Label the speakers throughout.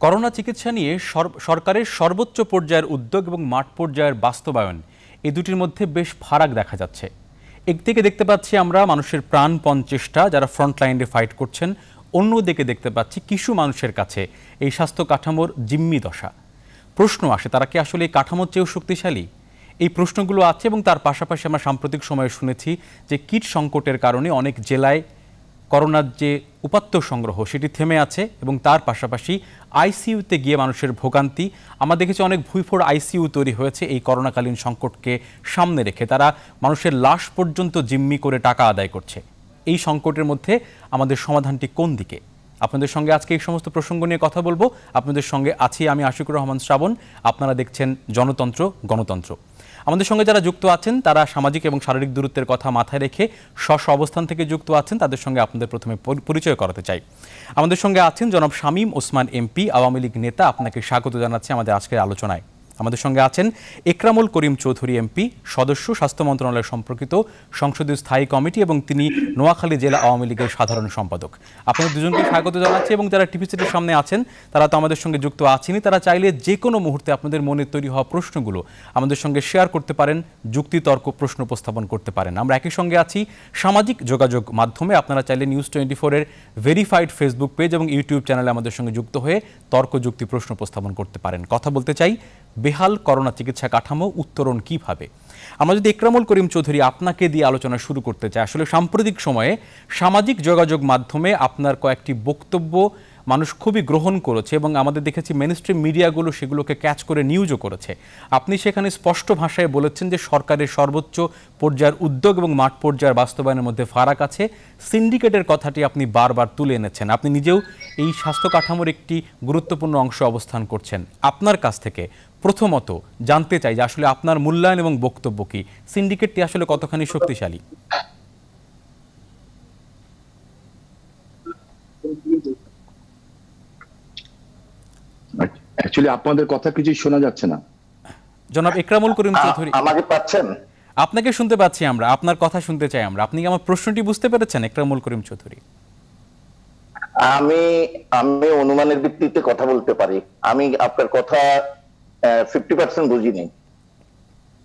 Speaker 1: Corona চিকিৎসা নিয়ে সরকারের সর্বোচ্চ পর্যায়ের উদ্যোগ এবং মাঠ পর্যায়ের বাস্তবায়ন এই দুটির মধ্যে বেশ ফারাক দেখা যাচ্ছে। একদিকে দেখতে পাচ্ছি আমরা মানুষের প্রাণপণ চেষ্টা, যারা ফ্রন্ট লাইনে ফাইট করছেন, অন্যদিকে দেখতে পাচ্ছি কিছু মানুষের কাছে এই স্বাস্থ্য কাঠামোর জিম্মি দশা। প্রশ্ন আসে, তারা কি আসলে এই কাঠামোর চেয়েও শক্তিশালী? এই প্রশ্নগুলো আছে এবং তার পাশাপাশি আমরা সাম্প্রতিক সময়ে শুনেছি যে কিট সংকটের কারণে অনেক জেলায় করোনার যে উপাত্ত সংগ্রহ সেটি থেমে আছে এবং তার পাশাপাশি আইসিইউতে গিয়ে মানুষের ভোগান্তি। আমরা দেখেছি অনেক ভুঁইফোড় আইসিইউ তৈরি হয়েছে এই করোনাকালীন সংকটকে সামনে রেখে। তারা মানুষের লাশ পর্যন্ত জিম্মি করে টাকা আদায় করছে। এই সংকটের মধ্যে আমাদের সমাধানটি কোন দিকে? আপনাদের সঙ্গে আজকে এই সমস্ত প্রসঙ্গ নিয়ে কথা বলবো। আপনাদের সঙ্গে আছি আমি আশিকুর রহমান শ্রাবণ। আপনারা দেখছেন জনতন্ত্র গণতন্ত্র। আমাদের সঙ্গে যারা যুক্ত আছেন তারা সামাজিক এবং শারীরিক দূরত্বের কথা মাথায় রেখে স্ব অবস্থান থেকে যুক্ত আছেন। তাদের সঙ্গে আপনাদের প্রথমে পরিচয় করাতে চাই। আমাদের সঙ্গে আছেন জনাব শামীম ওসমান এমপি, আওয়ামী লীগ নেতা। আপনাকে স্বাগত জানাচ্ছি আমাদের আজকের আলোচনায়। আমাদের সঙ্গে আছেন একরামুল করিম চৌধুরী এমপি, সদস্য, স্বাস্থ্য মন্ত্রণালয় সম্পর্কিত সংসদীয় স্থায়ী কমিটি এবং তিনি নোয়াখালী জেলা আওয়ামী লীগের সাধারণ সম্পাদক। আপনাদের দুজনকে স্বাগত জানাচ্ছি। এবং যারা টিভি সেটের সামনে আছেন তারা তো আমাদের সঙ্গে যুক্ত আছেনই, তারা চাইলে যে কোনো মুহূর্তে আপনাদের মনে তৈরি হওয়া প্রশ্নগুলো আমাদের সঙ্গে শেয়ার করতে পারেন, যুক্তিতর্ক প্রশ্ন উপস্থাপন করতে পারেন। আমরা একই সঙ্গে আছি সামাজিক যোগাযোগ মাধ্যমে। আপনারা চাইলে নিউজ 24-এর ভেরিফাইড ফেসবুক পেজ এবং ইউটিউব চ্যানেলে আমাদের সঙ্গে যুক্ত হয়ে তর্ক যুক্তি প্রশ্ন উপস্থাপন করতে পারেন। কথা বলতে চাই বেহাল করোনা চিকিৎসা কাঠামো উত্তরণ কিভাবে। আমরা যদি একরামুল করিম চৌধুরী আপনাকে দিয়ে আলোচনা শুরু করতে চাই, আসলে সাম্প্রতিক সময়ে সামাজিক যোগাযোগ মাধ্যমে আপনার কয়েকটি বক্তব্য মানুষ খুবই গ্রহণ করেছে এবং আমাদের দেখেছি মেইনস্ট্রিম মিডিয়াগুলো সেগুলোকে ক্যাচ করে নিউজও করেছে। আপনি সেখানে স্পষ্ট ভাষায় বলেছেন যে সরকারের সর্বোচ্চ পর্যায়ের উদ্যোগ এবং মাঠ পর্যায়ের বাস্তবায়নের মধ্যে ফারাক আছে। সিন্ডিকেটের কথাটি আপনি বারবার তুলে এনেছেন। আপনি নিজেও এই স্বাস্থ্য কাঠামোর একটি গুরুত্বপূর্ণ অংশ অবস্থান করছেন। আপনার কাছ থেকে প্রথমত জানতে চাই যে আসলে আপনার মূল্যায়ন এবং বক্তব্য কি, সিন্ডিকেটটি আসলে কতখানি শক্তিশালী?
Speaker 2: অ্যাকচুয়ালি আপনাদের কথা কিছু শোনা যাচ্ছে না।
Speaker 1: জনাব একরামুল করিম চৌধুরী,
Speaker 3: আমাকে পাচ্ছেন?
Speaker 1: আপনাকে শুনতে পাচ্ছি আমরা, আপনার কথা শুনতে চাই আমরা। আপনি কি আমার প্রশ্নটি বুঝতে পেরেছেন একরামুল করিম চৌধুরী?
Speaker 3: আমি অনুমানের ভিত্তিতে কথা বলতে পারি। আমি আপনার কথা 50% বুঝিনি।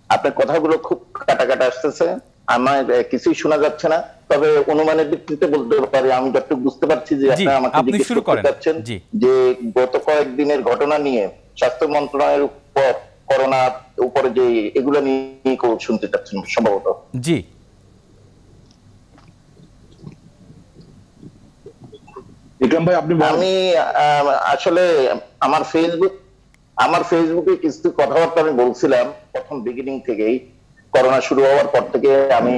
Speaker 3: আপনার কথাগুলো খুব কাটা কাটা আসতেছে, আমার কিছুই শোনা যাচ্ছে না। তবে অনুমানের ভিত্তিতে বলতে পারি, আমি যতটুকু বুঝতে পারছি যে
Speaker 1: আপনি শুরু করেন
Speaker 3: যে গত কয়েকদিনের ঘটনা নিয়ে স্বাস্থ্য মন্ত্রণালয়ের উপর করোনার উপরে যে এগুলো নিয়ে শুনতে চাচ্ছেন সম্ভবত।
Speaker 1: জি,
Speaker 3: আমি আসলে আমার ফেসবুকে কিছু কথাবার্তা আমি বলছিলাম প্রথম বিগিনিং থেকেই, করোনা শুরু হওয়ার পর থেকে আমি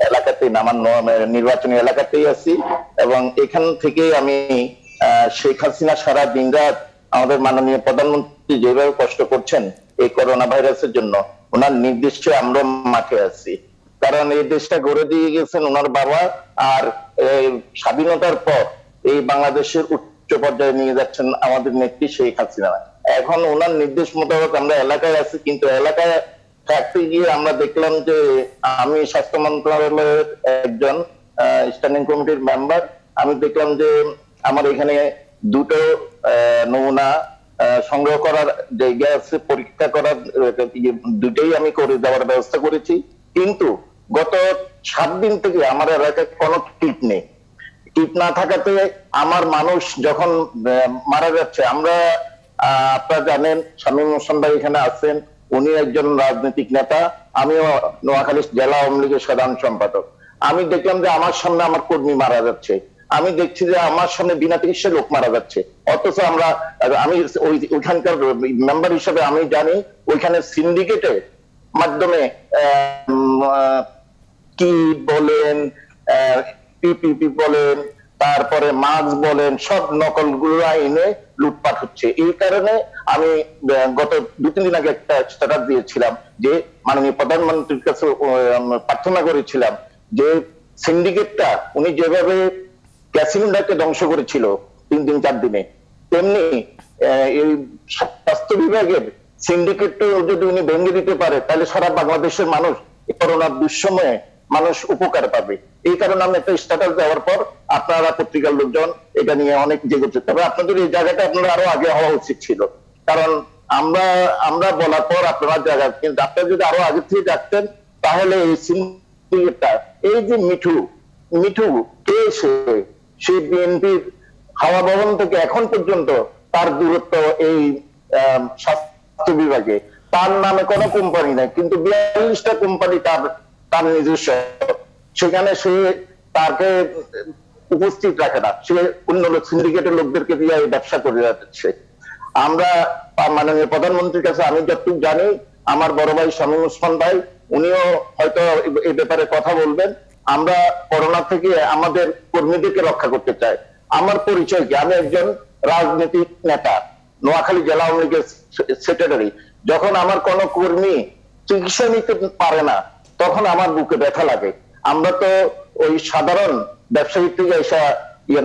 Speaker 3: এলাকাতেই, আমার নির্বাচনী এলাকাতেই আছি এবং এখান থেকে আমি শেখ হাসিনা সারা দিন রাত আমাদের মাননীয় প্রধানমন্ত্রী যেভাবে কষ্ট করছেন এই করোনা ভাইরাসের জন্য, ওনার নির্দেশে আমরা মাঠে আছি। কারণ এই দেশটা গড়ে দিয়ে গেছেন ওনার বাবা, আর স্বাধীনতার পর এই বাংলাদেশের উচ্চ পর্যায়ে নিয়ে যাচ্ছেন আমাদের নেত্রী শেখ হাসিনা। এখন ওনার নির্দেশ মোতাবেক আমরা এলাকায় আছি, কিন্তু এলাকায় থাকতে গিয়ে আমরা দেখলাম যে আমি স্বাস্থ্য মন্ত্রণালয়ের একজন স্ট্যান্ডিং কমিটির মেম্বার, আমি দেখলাম যে আমার এখানে দুটো নমুনা সংগ্রহ করার জায়গা আছে, পরীক্ষা করার দুটোই আমি করে দেওয়ার ব্যবস্থা করেছি। কিন্তু গত 7 দিন থেকে আমার এলাকায় কোনো কিট নেই। কিট না থাকাতে আমার মানুষ যখন মারা যাচ্ছে, আমরা আপনারা জানেন শামীম হোসেন ভাই এখানে আছেন, উনি একজন রাজনৈতিক নেতা, আমিও নোয়াখালী জেলা আওয়ামী লীগের সাধারণ সম্পাদক। আমি দেখলাম যে আমার সামনে আমার কর্মী মারা যাচ্ছে, আমি দেখছি যে আমার সামনে বিনা চিকিৎসায় লোক মারা যাচ্ছে। অথচ আমি ওইখানকার মেম্বার হিসেবে আমি জানি ওইখানে সিন্ডিকেটের মাধ্যমে কি বলেন, পিপিপি বলেন, তারপরে মাস্ক বলেন, সব নকলগুলো এনে লুটপাট হচ্ছে। এই কারণে আমি গত 2-3 দিন আগে একটা স্ট্যাটাস দিয়েছিলাম যে মাননীয় প্রধানমন্ত্রীর কাছে প্রার্থনা করেছিলাম যে সিন্ডিকেটটা উনি যেভাবে গ্যাস সিলিন্ডারকে ধ্বংস করেছিল 3-4 দিনে, তেমনি এই স্বাস্থ্য বিভাগের সিন্ডিকেটটা যদি উনি ভেঙে দিতে পারে, তাহলে সারা বাংলাদেশের মানুষ করোনার দুঃসময়ে মানুষ উপকার পাবে। এই কারণে আমি একটা স্ট্যাটাস দেওয়ার পর আপনারা পত্রিকার লোকজন এটা নিয়ে অনেক জেগেছে। তবে আপনাদের এই জায়গাটা আপনারা আরো আগে হওয়া উচিত ছিল, কারণ আমরা বলার পর আপনারা জায়গা, কিন্তু আপনারা যদি আরো আগে থেকে ডাকতেন তাহলে এই সিন্ডিকেটটা, এই যে মিঠু কে সে বিএনপির হাওয়া ভবন থেকে এখন পর্যন্ত তার দূরত্ব এই স্বাস্থ্য বিভাগে, তার নামে কোনো কোম্পানি নাই, কিন্তু 42টা কোম্পানি তার নিজস্ব, সেখানে সে তাকে উপস্থিত রাখে না, সে অন্য সিন্ডিকেটের লোকদেরকে দিয়ে ব্যবসা করে যাচ্ছে। আমরা মাননীয় প্রধানমন্ত্রীর কাছে আমি যতটুকু জানি, আমার বড় ভাই শামীম ওসমান ভাই উনিও হয়তো এই ব্যাপারে কথা বলবেন। আমরা করোনা থেকে আমাদের কর্মীদেরকে রক্ষা করতে চাই। আমার পরিচয় কি? আমি একজন রাজনৈতিক নেতা, নোয়াখালী জেলা আওয়ামী লীগের সেক্রেটারি। যখন আমার কোনো কর্মী চিকিৎসা নিতে পারে না, তখন আমার বুকে ব্যথা লাগে। আমরা তো ওই সাধারণ ব্যবসায়ী থেকে এসা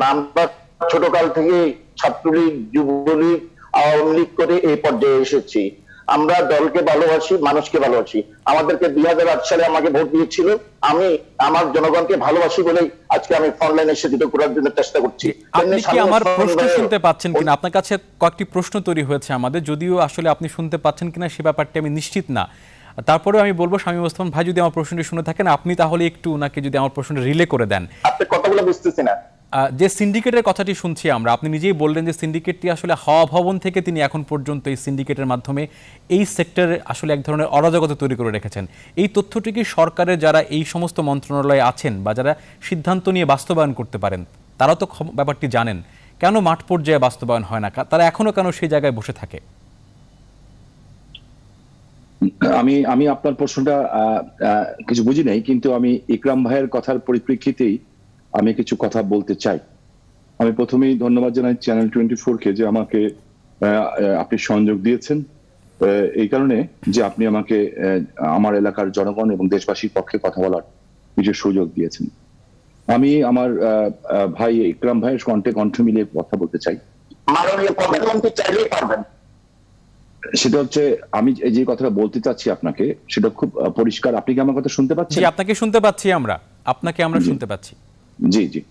Speaker 3: না, আমরা ছোটকাল থেকে ছাত্রলীগ, যুবলীগ, আওয়ামী লীগ করে এই পর্যায়ে এসেছি। আমরা দলকে ভালোবাসি, মানুষকে ভালোবাসি। আমাদেরকে 2008 সালে আমাকে ভোট দিয়েছিল, আমি আমার জনগণকে ভালোবাসি বলেই আজকে আমি ফ্রন্টলাইনে এসে দুটো করার জন্য চেষ্টা করছি।
Speaker 1: আপনি কি আমার প্রশ্ন শুনতে পাচ্ছেন কিনা? আপনার কাছে কয়েকটি প্রশ্ন তৈরি হয়েছে আমাদের, যদিও আসলে আপনি শুনতে পাচ্ছেন কিনা সে ব্যাপারটা আমি নিশ্চিত না। তারপরেও আমি বলবো শামীম ওসমান ভাই যদি আমার প্রশ্নটি শুনে থাকেন, আপনি তাহলে একটু ওনাকে যদি আমার প্রশ্নটা রিলে করে দেন।
Speaker 3: আপনি কথাগুলো বুঝতেছি না।
Speaker 1: যে সিন্ডিকেটের কথাটি শুনছি আমরা, আপনি নিজেই বললেন যে সিন্ডিকেটটি আসলে হাওয়া ভবন থেকে তিনি এখন পর্যন্ত এই সিন্ডিকেটের মাধ্যমে এই সেক্টরে আসলে এক ধরনের অরাজকতা তৈরি করে রেখেছেন। এই তথ্যটি কি সরকারের যারা এই সমস্ত মন্ত্রণালয়ে আছেন বা যারা সিদ্ধান্ত নিয়ে বাস্তবায়ন করতে পারেন তারা তো ব্যাপারটি জানেন, কেন মাঠ পর্যায়ে বাস্তবায়ন হয় না? তারা এখনো কেন সেই জায়গায় বসে থাকে?
Speaker 2: আমি আপনার প্রশ্নটা কিছু বুঝি নাই, কিন্তু আমি ইকরাম ভাইয়ের কথার পরিপ্রেক্ষিতেই আমি কিছু কথা বলতে চাই। আমি প্রথমেই ধন্যবাদ জানাই চ্যানেল 24 কে যে আমাকে আপনি সংযোগ দিয়েছেন, এই কারণে যে আপনি আমাকে আমার এলাকার জনগণ এবং দেশবাসীর পক্ষে কথা বলার কিছু সুযোগ দিয়েছেন। আমি আমার ভাই ইকরাম ভাইয়ের কণ্ঠ মিলিয়ে কথা বলতে চাই।
Speaker 3: মাননীয় প্রধানমন্ত্রী চাইলেই পারবেন।
Speaker 2: সেটা হচ্ছে, আমি যে কথাটা বলতে চাচ্ছি আপনাকে সেটা খুব পরিষ্কার। আপনি কি আমার কথা শুনতে পাচ্ছেন?
Speaker 1: জি, আপনাকে শুনতে পাচ্ছি, আপনাকে শুনতে পাচ্ছি।
Speaker 2: জি জি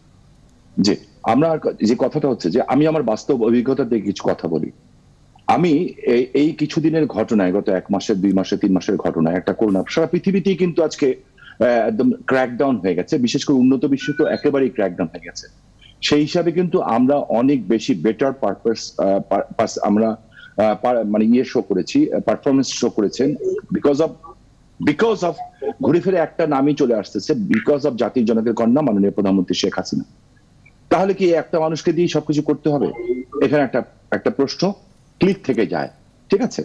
Speaker 2: জি আমরা যে কথাটা হচ্ছে যে আমি আমার বাস্তব অভিজ্ঞতা থেকে কিছু কথা বলি। আমি এই কিছুদিনের ঘটনায়, গত 1 মাসের 2 মাসের 3 মাসের ঘটনায়, একটা করোনা সারা পৃথিবীতেই কিন্তু আজকে একদম ক্র্যাকডাউন হয়ে গেছে, বিশেষ করে উন্নত বিশ্ব তো একেবারেই ক্র্যাকডাউন হয়ে গেছে। সেই হিসাবে কিন্তু আমরা অনেক বেশি বেটার পারপাস আমরা মানে শো করেছি, পারফরমেন্স শো করেছেন বিকজ অফ ঘুরে ফিরে একটা নামই চলে আসতেছে, বিকজ অফ জাতির জনকের কন্যা মাননীয় প্রধানমন্ত্রী শেখ হাসিনা। তাহলে কি একটা মানুষকে দিয়ে সবকিছু করতে হবে? এখানে একটা প্রশ্ন ক্লিক থেকে যায়, ঠিক আছে?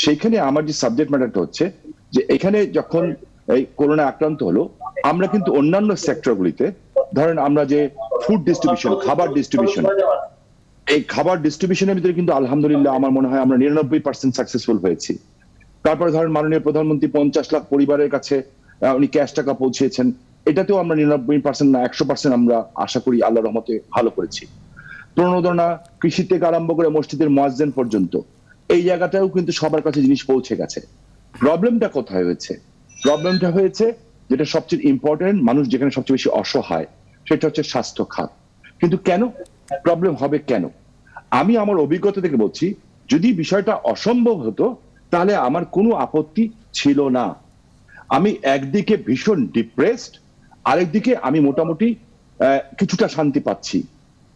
Speaker 2: সেইখানে আমার যে সাবজেক্ট ম্যাটারটা হচ্ছে যে এখানে যখন এই করোনা আক্রান্ত হলো, আমরা কিন্তু অন্যান্য সেক্টরগুলিতে, ধরেন আমরা যে ফুড ডিস্ট্রিবিউশন, খাবার ডিস্ট্রিবিউশন, এই খাবার ডিস্ট্রিবিউশনের ভিতরে কিন্তু আলহামদুলিল্লাহ আমার মনে হয় আমরা 99% সাকসেসফুল হয়েছি। তারপরে ধরেন মাননীয় প্রধানমন্ত্রী 50 লাখ পরিবারের কাছে উনি ক্যাশ টাকা পৌঁছেছেন, এটাতেও আমরা 99% না 100% আমরা আশা করি আল্লাহর রহমতে ভালো করেছি। প্রণোদনা, কৃষি থেকে আরম্ভ করে মসজিদের মুয়াজ্জিন পর্যন্ত এই জায়গাটাও কিন্তু সবার কাছে জিনিস পৌঁছে গেছে। প্রবলেমটা কোথায় হয়েছে? প্রবলেমটা হয়েছে যেটা সবচেয়ে ইম্পর্টেন্ট, মানুষ যেখানে সবচেয়ে বেশি অসহায়, সেটা হচ্ছে স্বাস্থ্য খাত। কিন্তু কেন প্রবলেম হবে? কেন? আমি আমার অভিজ্ঞতা থেকে বলছি, যদি বিষয়টা অসম্ভব হতো তাহলে আমার কোনো আপত্তি ছিল না। আমি একদিকে ভীষণ ডিপ্রেসড, আরেকদিকে আমি মোটামুটি কিছুটা শান্তি পাচ্ছি।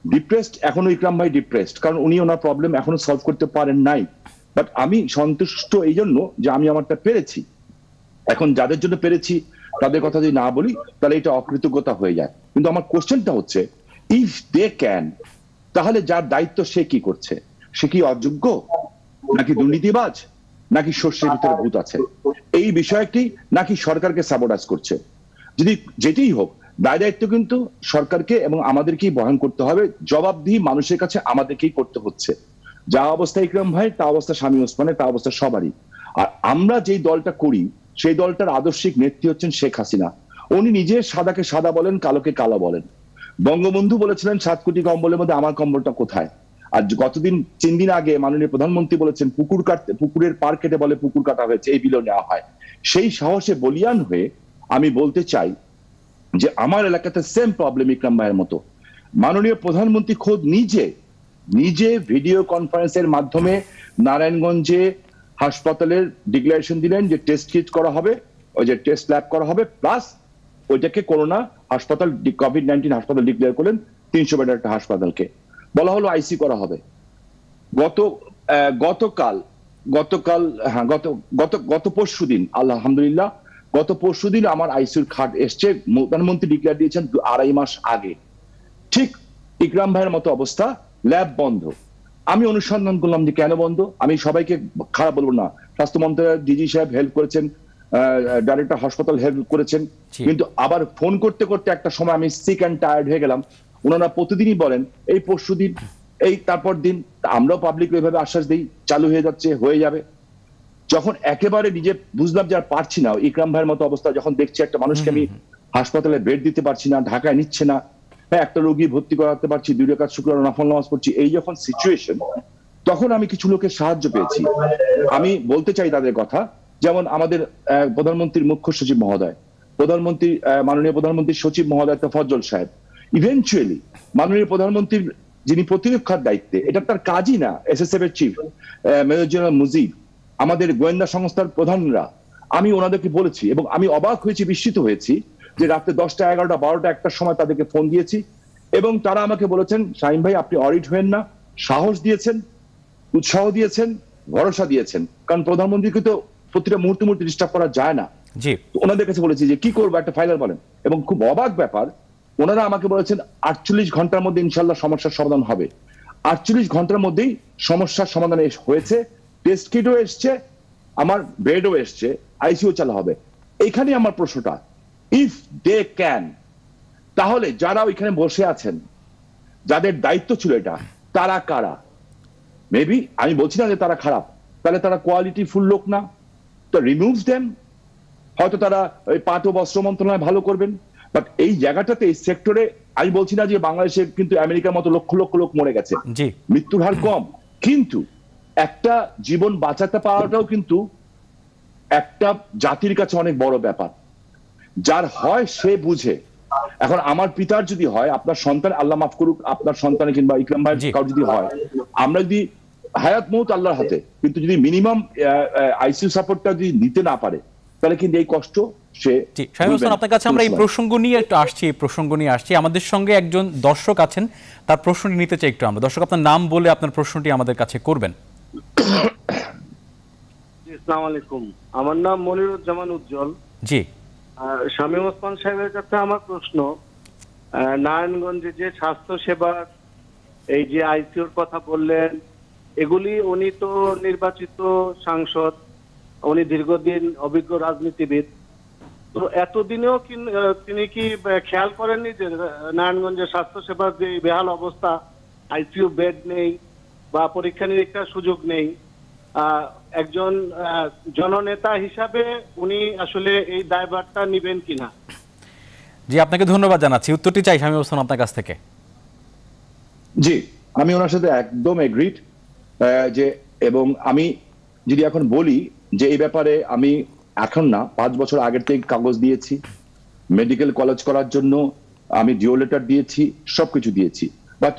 Speaker 2: ডিপ্রেসড এখনো ইকরাম ভাই ডিপ্রেসড, কারণ উনি ওনার প্রবলেম এখনো সলভ করতে পারেন নাই, বাট আমি সন্তুষ্ট এই জন্য যে আমি আমারটা পেরেছি। এখন যাদের জন্য পেরেছি তাদের কথা যদি না বলি তাহলে এটা অকৃতজ্ঞতা হয়ে যায়। কিন্তু আমার কোশ্চেনটা হচ্ছে, ইফ দে ক্যান, তাহলে যার দায়িত্ব সে কি করছে? সে কি অযোগ্য, নাকি দুর্নীতিবাজ, নাকি শস্যের ভিতরে ভূত আছে? এই বিষয়টি নাকি সরকারকে সাবোটাজ করছে? যদি যেটাই হোক, দায়িত্ব কিন্তু সরকারকে এবং আমাদেরকেই বহন করতে হবে। জবাবদিহি মানুষের কাছে আমাদেরকেই করতে হচ্ছে। যা অবস্থা ইকরাম ভাই, তা অবস্থা শামীম ওসমানের, তা অবস্থা সবারই। আর আমরা যেই দলটা করি সেই দলটার আদর্শিক নেত্রী হচ্ছেন শেখ হাসিনা। উনি নিজে সাদাকে সাদা বলেন, কালোকে কালো বলেন। বঙ্গবন্ধু বলেছিলেন 7 কোটি কম্বলের মধ্যে আমার কম্বলটা কোথায়? আর গতদিন 3 দিন আগে মাননীয় প্রধানমন্ত্রী বলেছেন পুকুরের পার কেটে বলে পুকুর কাটা হয়েছে, এই বিল নেওয়া হয়। সেই সাহসে বলিয়ান হয়ে আমি বলতে চাই যে আমার এলাকাতে সেম প্রবলেম ইকরাম ভাইয়ের মতো। মাননীয় প্রধানমন্ত্রী খোদ নিজে ভিডিও কনফারেন্সের মাধ্যমে নারায়ণগঞ্জে হাসপাতালের ডিক্লারেশন দিলেন যে টেস্ট কিট করা হবে, ওই যে টেস্ট ল্যাব করা হবে, প্লাস ওইটাকে করোনা হাসপাতাল, কোভিড-19 হাসপাতাল ডিক্লেয়ার করলেন। 300 বেডের একটা হাসপাতালকে বলা হলো আইসি করা হবে। গত পরশুদিন, আলহামদুলিল্লাহ গত পরশুদিন আমার আইসিইউর খাট এসছে। প্রধানমন্ত্রী ডিক্লেয়ার দিয়েছেন 2.5 মাস আগে। ঠিক ইকরাম ভাইয়ের মতো অবস্থা, ল্যাব বন্ধ। আমি অনুসন্ধান করলাম যে কেন বন্ধ। আমি সবাইকে খারাপ বলবো না, স্বাস্থ্য মন্ত্রণালয়ের ডিজি সাহেব হেল্প করেছেন, ডাইরেক্টর হাসপাতাল হেল্প করেছেন, কিন্তু আবার ফোন করতে করতে একটা সময় আমি সিক অ্যান্ড টায়ার্ড হয়ে গেলাম। ওনারা প্রতিদিনই বলেন এই পরশুদিন, এই তারপর দিন। আমরাও পাবলিক ওইভাবে আশ্বাস দিই চালু হয়ে যাচ্ছে, হয়ে যাবে। যখন একেবারে নিজে বুঝলাম যে আর পারছি না, ইকরাম ভাইয়ের মতো অবস্থা, যখন দেখছি একটা মানুষকে আমি হাসপাতালে বেড দিতে পারছি না, ঢাকায় নিচ্ছে না, হ্যাঁ একটা রোগী ভর্তি করাতে পারছি, 2 রাকাত শুক্রবার নফল নামাজ পড়ছি, এই যখন সিচুয়েশন, তখন আমি কিছু লোকের সাহায্য পেয়েছি। আমি বলতে চাই তাদের কথা, যেমন আমাদের প্রধানমন্ত্রীর মুখ্য সচিব মহোদয়, মাননীয় প্রধানমন্ত্রীর সচিব মহোদয় তফাজ্জল সাহেব, ইভেনচুয়ালি মাননীয় প্রধানমন্ত্রীর যিনি প্রতিরক্ষার দায়িত্বে, এটা তার কাজই না, এসএসএফ এর চিফ মেজর জেনারেল মুজিব, আমাদের গোয়েন্দা সংস্থার প্রধানরা, আমি ওনাদেরকে বলেছি এবং আমি অবাক হয়েছি, বিস্মিত হয়েছি যে রাতে 10টা, 11টা, 12টা, 1টার সময় তাদেরকে ফোন দিয়েছি এবং তারা আমাকে বলেছেন শাহীন ভাই আপনি অরিড হবেন না, সাহস দিয়েছেন, উৎসাহ দিয়েছেন, ভরসা দিয়েছেন। কারণ প্রধানমন্ত্রীকে তো প্রতিটা মুহূর্তে ডিস্টার্ব করা যায় না। ওনাদের কাছে বলেছি যে কি করবো, একটা ফাইনাল বলেন। এবং খুব অবাক ব্যাপার, ওনারা আমাকে বলেছেন 48 ঘন্টার মধ্যে ইনশাল্লাহ সমস্যার সমাধান হবে। 48 ঘন্টার মধ্যেই সমস্যার সমাধান হয়েছে, টেস্ট কিটও এসছে, আমার বেডও এসছে, আইসিইউ চালু হবে। এখানে আমার প্রশ্নটা, ইফ দে ক্যান, তাহলে যারা ওইখানে বসে আছেন, যাদের দায়িত্ব ছিল এটা, তারা কারা? মেবি আমি বলছি না যে তারা খারাপ, তাহলে তারা কোয়ালিটি ফুল লোক না, তো রিমুভ দেম। হয়তো তারা ওই পাট ও বস্ত্র মন্ত্রণালয় ভালো করবেন, বাট এই জায়গাটাতে, এই সেক্টরে, আমি বলছি না যে বাংলাদেশে কিন্তু আমেরিকার মতো লক্ষ লক্ষ লোক মরে গেছে, মৃত্যুর হার কম, কিন্তু একটা জীবন বাঁচাতে পারাটাও কিন্তু একটা জাতির কাছে অনেক বড় ব্যাপার। যার হয় সে বুঝে। এখন আমার পিতার যদি হয়, আপনার সন্তান, আল্লাহ মাফ করুক, আপনার সন্তান কিংবা ইকরাম ভাইয়ের কারো যদি হয়, আমরা যদি হায়াত মৌত আল্লাহর হাতে, কিন্তু যদি মিনিমাম আইসিইউ সাপোর্টটা যদি নিতে না পারে, তাহলে কিন্তু এই কষ্ট সে।
Speaker 1: শামীম হোসেন, আপনার কাছে আমরা এই প্রসঙ্গ নিয়ে একটু আসছি, আমাদের সঙ্গে একজন দর্শক আছেন, তার প্রশ্নটি নিতে চাই একটু আমরা। দর্শক, আপনার নাম বলে আপনার প্রশ্নটি আমাদের কাছে করবেন।
Speaker 4: আসসালামু আলাইকুম, আমার নাম মনিরুজ্জামান উজ্জ্বল।
Speaker 1: জি,
Speaker 4: শামীম ওসমান সাহেবের কাছে আমার প্রশ্ন, নারায়ণগঞ্জে যে স্বাস্থ্য সেবা, এই যে আইসিইউর কথা বললেন, এগুলি, উনি তো নির্বাচিত সাংসদ, উনি দীর্ঘদিন অভিজ্ঞ রাজনীতিবিদ, তো এতদিনেও তিনি কি খেয়াল করেননি যে নারায়ণগঞ্জের স্বাস্থ্য সেবার যে বেহাল অবস্থা, আইসিইউ বেড নেই বা পরীক্ষা নিরীক্ষার সুযোগ নেই? একজন জননেতা হিসাবে উনি আসলে এই দায়ভারটা নেবেন কিনা?
Speaker 1: জি, আপনাকে ধন্যবাদ জানাচ্ছি। উত্তরটি চাই শামীম হোসেন আপনার কাছ থেকে।
Speaker 2: জি, আমি ওনার সাথে একদম এগ্রিড যে, এবং আমি যদি এখন বলি যে এই ব্যাপারে আমি এখন না, 5 বছর আগের থেকে কাগজ দিয়েছি, মেডিকেল কলেজ করার জন্য আমি ডিও লেটার দিয়েছি, সবকিছু দিয়েছি, বাট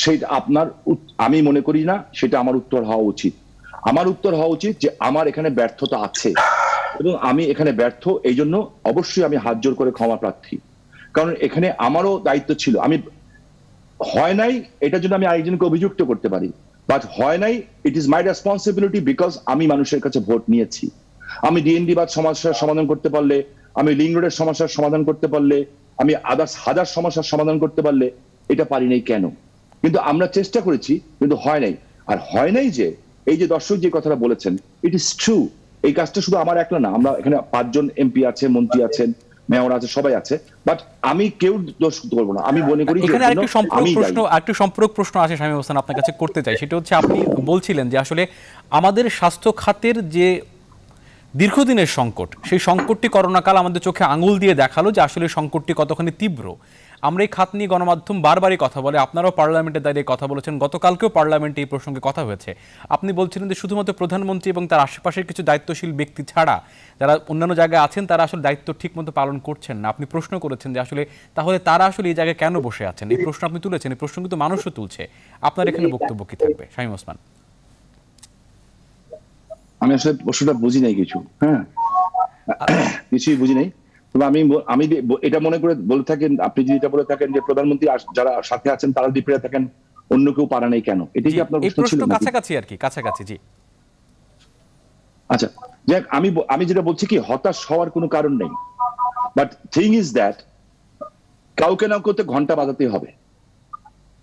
Speaker 2: সেইটা আপনার, আমি মনে করি না সেটা আমার উত্তর হওয়া উচিত। আমার উত্তর হওয়া উচিত যে আমার এখানে ব্যর্থতা আছে এবং আমি এখানে ব্যর্থ, এই জন্য অবশ্যই আমি হাত জোর করে ক্ষমা প্রার্থী। কারণ এখানে আমারও দায়িত্ব ছিল, আমি হয় নাই এটার জন্য আমি আরেকজনকে অভিযুক্ত করতে পারি, বাট হয় নাই, it is my responsibility, because আমি মানুষের কাছে ভোট নিয়েছি। আমি ডিএনডি বাদ সমস্যার সমাধান করতে পারলে, আমি লিং রোডের সমস্যার সমাধান করতে পারলে, আমি আদার্স হাজার সমস্যার সমাধান করতে পারলে, এটা পারি নাই কেন? কিন্তু আমরা চেষ্টা করেছি, কিন্তু হয় নাই। আর হয় নাই যে, এই যে দর্শক যে কথাটা বলেছেন, ইট ইজ ট্রু। এই কাজটা শুধু আমার একলা না, আমরা এখানে 5 জন এমপি আছে, মন্ত্রী আছেন, মেয়র আছে, সবাই আছে, বাট আমি কেউ দোষ করবো না। আমি মনে করি
Speaker 1: এখানে আরেকটু সম্পূরক প্রশ্ন আছে শামীম হোসেন আপনার কাছে করতে চাই। সেটা হচ্ছে, আপনি বলছিলেন যে আসলে আমাদের স্বাস্থ্য খাতের যে দীর্ঘদিনের সংকট, সেই সংকটটি করোনাকাল আমাদের চোখে আঙুল দিয়ে দেখালো যে আসলে সংকটটি কতখানি তীব্র। আমরা এই খাত নিয়ে গণমাধ্যম বারবারই কথা বলে, আপনারাও পার্লামেন্টে দাঁড়িয়ে কথা বলেছেন, গতকালকেও পার্লামেন্টে এই প্রসঙ্গে কথা হয়েছে। আপনি বলছিলেন যে শুধুমাত্র প্রধানমন্ত্রী এবং তার আশেপাশের কিছু দায়িত্বশীল ব্যক্তি ছাড়া যারা অন্যান্য জায়গায় আছেন তারা আসলে দায়িত্ব ঠিকমতো পালন করছেন না। আপনি প্রশ্ন করেছেন যে আসলে তাহলে তারা আসলে এই জায়গায় কেন বসে আছেন, এই প্রশ্ন আপনি তুলেছেন, এই প্রশ্ন কিন্তু মানুষও তুলছে। আপনার এখানে বক্তব্য কি থাকবে শামীম ওসমান?
Speaker 2: আমি আসলে প্রশ্নটা বুঝি নাই কিছু, হ্যাঁ কিছুই বুঝি নাই। তবে আমি এটা মনে করে বলে থাকেন, আপনি যদি এটা বলে থাকেন যে প্রধানমন্ত্রী যারা সাথে আছেন তারা ডিপ্রে থাকেন, অন্য কেউ পারে নাই কেন, এটাই কি আপনার প্রশ্ন ছিল?
Speaker 1: কাছাকাছি আর কি, কাছাকাছি। জি
Speaker 2: আচ্ছা, যাক, আমি যেটা বলছি কি, হতাশ হওয়ার কোনো কারণ নেই, বাট থিং ইজ দ্যাট কাউকে না কাউকে ঘন্টা বাজাতে হবে,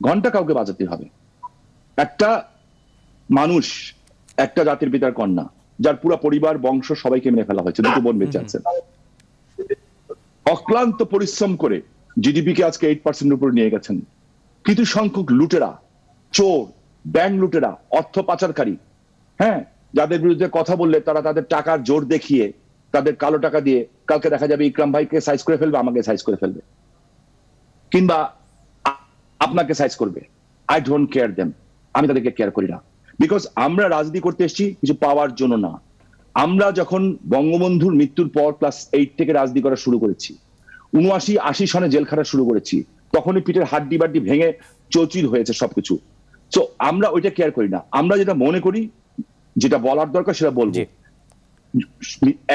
Speaker 2: ঘন্টা কাউকে বাজাতে হবে। একটা মানুষ, একটা জাতির পিতার কন্যা, যার পুরো পরিবার বংশ সবাইকে মেরে ফেলা হয়েছে, দুটো বোন বেঁচে আছেন, অক্লান্ত পরিশ্রম করে জিডিপি কে আজকে 8% উপরে নিয়ে গেছেন। কিছু সংখ্যক লুটেরা, চোর, ব্যাংক লুটেরা, অর্থ পাচারকারী, হ্যাঁ, যাদের বিরুদ্ধে কথা বললে তারা তাদের টাকার জোর দেখিয়ে তাদের কালো টাকা দিয়ে কালকে দেখা যাবে ইকরাম ভাইকে সাইজ করে ফেলবে, আমাকে সাইজ করে ফেলবে, কিংবা আপনাকে সাইজ করবে। আই ডোন্ট কেয়ার দেম, আমি তাদেরকে কেয়ার করি না। বিকজ আমরা রাজনীতি করতে এসেছি কিছু পাওয়ার জন্য না। আমরা যখন বঙ্গবন্ধুর মৃত্যুর পর ক্লাস 8 থেকে রাজনীতি করা শুরু করেছি, 79-80 সনে জেল খাটা শুরু করেছি, তখনই পিঠের হাড্ডি বাড্ডি ভেঙে চৌচির হয়েছে সবকিছু। তো আমরা ওইটা কেয়ার করি না। আমরা যেটা মনে করি, যেটা বলার দরকার সেটা বলবো।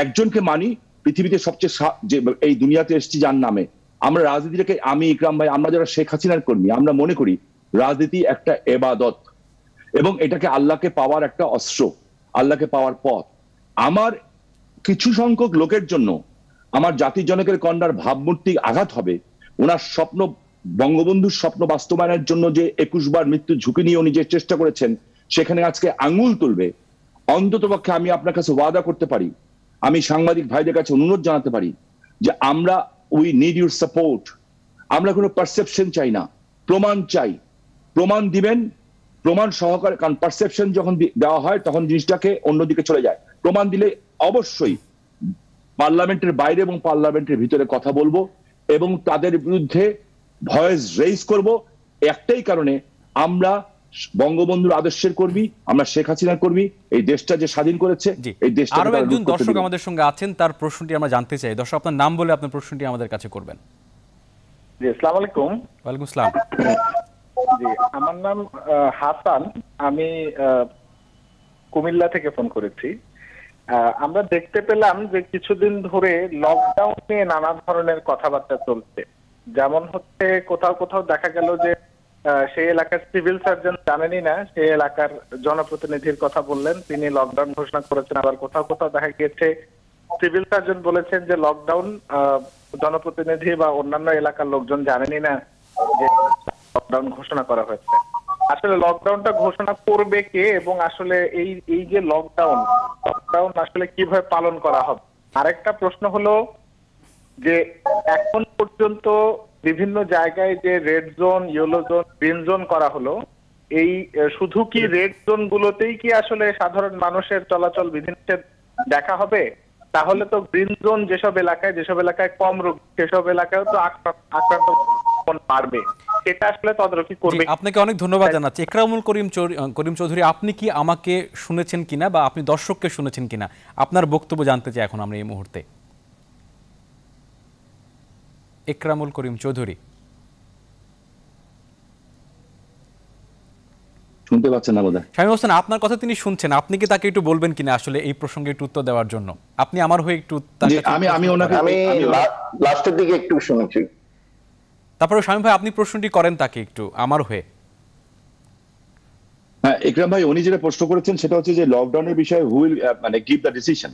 Speaker 2: একজনকে মানি, পৃথিবীতে সবচেয়ে যে এই দুনিয়াতে এসেছি যার নামে, আমরা রাজনীতিটাকে, আমি ইকরাম ভাই, আমরা যারা শেখ হাসিনার কর্মী, আমরা মনে করি রাজনীতি একটা এবাদত এবং এটাকে আল্লাহকে পাওয়ার একটা অস্ত্র, আল্লাহকে পাওয়ার পথ। আমার কিছু সংখ্যক লোকের জন্য আমার জাতির জনকের কন্যার ভাবমূর্তি আঘাত হবে, ওনার স্বপ্ন, বঙ্গবন্ধুর স্বপ্ন বাস্তবায়নের জন্য যে 21 বার মৃত্যুর ঝুঁকি নিয়ে উনি যে চেষ্টা করেছেন, সেখানে আজকে আঙুল তুলবে। অন্ততপক্ষে আমি আপনার কাছে ওয়াদা করতে পারি, আমি সাংবাদিক ভাইদের কাছে অনুরোধ জানাতে পারি যে আমরা উই নিড ইউর সাপোর্ট। আমরা কোনো পারসেপশন চাই না, প্রমাণ চাই। প্রমাণ দিবেন, প্রমাণ সহকারে, কারণ পারসেপশন যখন দেওয়া হয় তখন জিনিসটাকে অন্যদিকে চলে যায়। প্রমাণ দিলে অবশ্যই পার্লামেন্টের বাইরে এবং পার্লামেন্টের ভিতরে কথা বলবো এবং তাদের বিরুদ্ধে ভয়েস রেইজ করব। একটাই কারণে, আমরা বঙ্গবন্ধুর আদর্শের কর্মী, আমরা শেখ হাসিনার কর্মী। এই দেশটা যে স্বাধীন করেছে, এই দেশটা।
Speaker 1: আরো একজন দর্শক আমাদের সঙ্গে আছেন, তার প্রশ্নটি আমরা জানতে চাই। দর্শক, আপনার নাম বলে আপনার প্রশ্নটি আমাদের কাছে করবেন।
Speaker 5: জি, আসসালামু আলাইকুম।
Speaker 1: ওয়ালাইকুম আসসালাম।
Speaker 5: জি, আমার নাম হাসান, আমি কুমিল্লা থেকে ফোন করেছি। আমরা দেখতে পেলাম যে কিছুদিন ধরে লকডাউন নিয়ে নানা ধরনের কথাবার্তা চলছে। যেমন হচ্ছে, কোথাও কোথাও দেখা গেল যে সেই এলাকার সিভিল সার্জন জানেনই না, সেই এলাকার জনপ্রতিনিধির কথা বললেন, তিনি লকডাউন ঘোষণা করেছেন। আবার কোথাও কোথাও দেখা গিয়েছে সিভিল সার্জন বলেছেন যে লকডাউন জনপ্রতিনিধি বা অন্যান্য এলাকার লোকজন জানেনই না যে লকডাউন ঘোষণা করা হয়েছে। আসলে লকডাউনটা ঘোষণা করবে কে, এবং আসলে এই যে লকডাউন আসলে কিভাবে পালন করা হবে? আরেকটা প্রশ্ন হলো যে এখন পর্যন্ত বিভিন্ন জায়গায় যে red zone, yellow zone, green zone করা হলো, এই শুধু কি রেড জোন গুলোতেই কি আসলে সাধারণ মানুষের চলাচল বিধিনিষেধ দেখা হবে? তাহলে তো গ্রিন জোন যেসব এলাকায় কম রোগ, সেসব এলাকায় তো আক্রান্ত বাড়বে। এটা আসলে তদারকি করবে।
Speaker 1: আপনাকে অনেক ধন্যবাদ জানাচ্ছি। একরামুল করিম চৌধুরী, আপনি কি আমাকে শুনেছেন কিনা বা আপনি দর্শককে শুনেছেন কিনা, আপনার বক্তব্য জানতে চাই এখন আমরা এই মুহূর্তে। একরামুল করিম চৌধুরী,
Speaker 2: শুনতে পাচ্ছেন না বোধহয়?
Speaker 1: শামীম হোসেন, আপনার কথা তিনি শুনছেন, আপনি কি তাকে একটু বলবেন কিনা আসলে এই প্রসঙ্গে একটু উত্তর দেওয়ার জন্য? আপনি আমার হয়ে একটু
Speaker 3: আমি লাস্টের দিকে একটু শুনেছি।
Speaker 1: তারপরে শামীম ভাই, আপনি প্রশ্নটি করেন তাকে একটু আমার হয়ে।
Speaker 2: হ্যাঁ, ইকরাম ভাই, উনি যেটা প্রশ্ন করেছেন সেটা হচ্ছে যে লকডাউনের বিষয়ে হু উইল মানে গিভ দ্য ডিসিশন।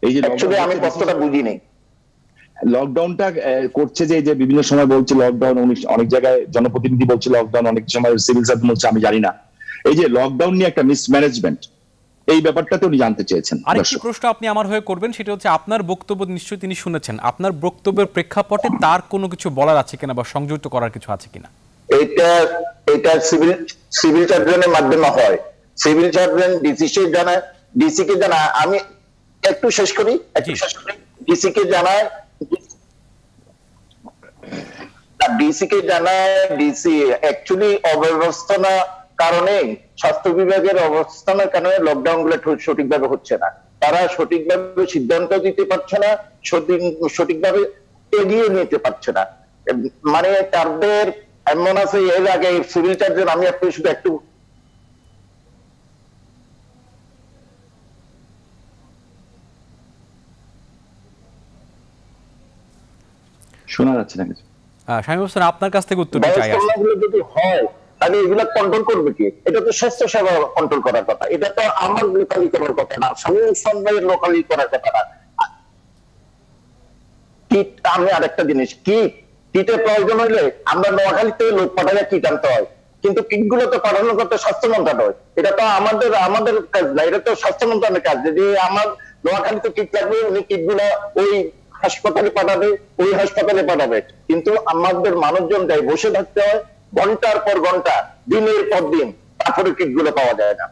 Speaker 2: এই যে
Speaker 3: আমি প্রশ্নটা বুঝিনি।
Speaker 2: লকডাউনটা করছে যে বিভিন্ন সময় বলছে লকডাউন, অনেক জায়গায় জনপ্রতিনিধি বলছে লকডাউন, অনেক সময় সিভিল সার্জন বলছে, আমি জানি না। এই যে লকডাউন নিয়ে একটা মিসম্যানেজমেন্ট, এই ব্যাপারটাতে উনি জানতে চেয়েছেন।
Speaker 1: আরেকটি প্রশ্ন আপনি আমার হয়ে করবেন, সেটা হচ্ছে আপনার বক্তব্য নিশ্চয়ই তিনি শুনেছেন, আপনার বক্তব্যের প্রেক্ষাপটে তার কোনো কিছু বলার আছে কিনা বা সংযুক্ত করার কিছু আছে কিনা?
Speaker 3: এটা সিভিল সার্জনের মাধ্যমে হয়। সিভিল সার্জন ডিসি কে জানায়। আমি একটু শেষ করি। ডিসি কে জানায়, ডিসি কে জানায়, ডিসি অ্যাকচুয়ালি অব্যবস্থার কারণে, স্বাস্থ্য বিভাগের অবস্থানের কারণে লকডাউন গুলো সঠিকভাবে হচ্ছে না। তারা সঠিকভাবে সিদ্ধান্ত দিতে পারছে না, সঠিকভাবে এগিয়ে নিতে পারছে না। মানে তাদের এমন আছে, এর আগে সিভিল চার্জের, আমি আপনি শুধু একটু
Speaker 2: শোনা যাচ্ছে না কিছু।
Speaker 1: শামীম হোসেন, আপনার কাছ থেকে উত্তরটা চাই।
Speaker 3: যদি হয় তাহলে এগুলা কন্ট্রোল করবে কি? এটা তো স্বাস্থ্য সেবা কন্ট্রোল করার কথা, এটা তো আমার লোকালি করার কথা না, শামীম লোকালি করার কথা না। কিট, আমি আরেকটা জিনিস, কিটের প্রয়োজন হইলে আমরা নোয়াখালী থেকে লোক পাঠালে কিট আনতে হয়, কিন্তু কিট গুলো তো পাঠানো করতে স্বাস্থ্য মন্ত্রণালয়, এটা তো আমাদের কাজ না, এটা তো স্বাস্থ্য মন্ত্রণালয়ের কাজ। যদি আমার নোয়াখালীতে কিট লাগবে, উনি কিট গুলা ওই হাসপাতালে পাঠাবে, ওই হাসপাতালে পাঠাবে, কিন্তু আমাদের মানুষজন যাই বসে থাকতে হয় ঘন্টার পর ঘন্টা, দিনের পর দিন, তারপরে কিট গুলো পাওয়া যায় না।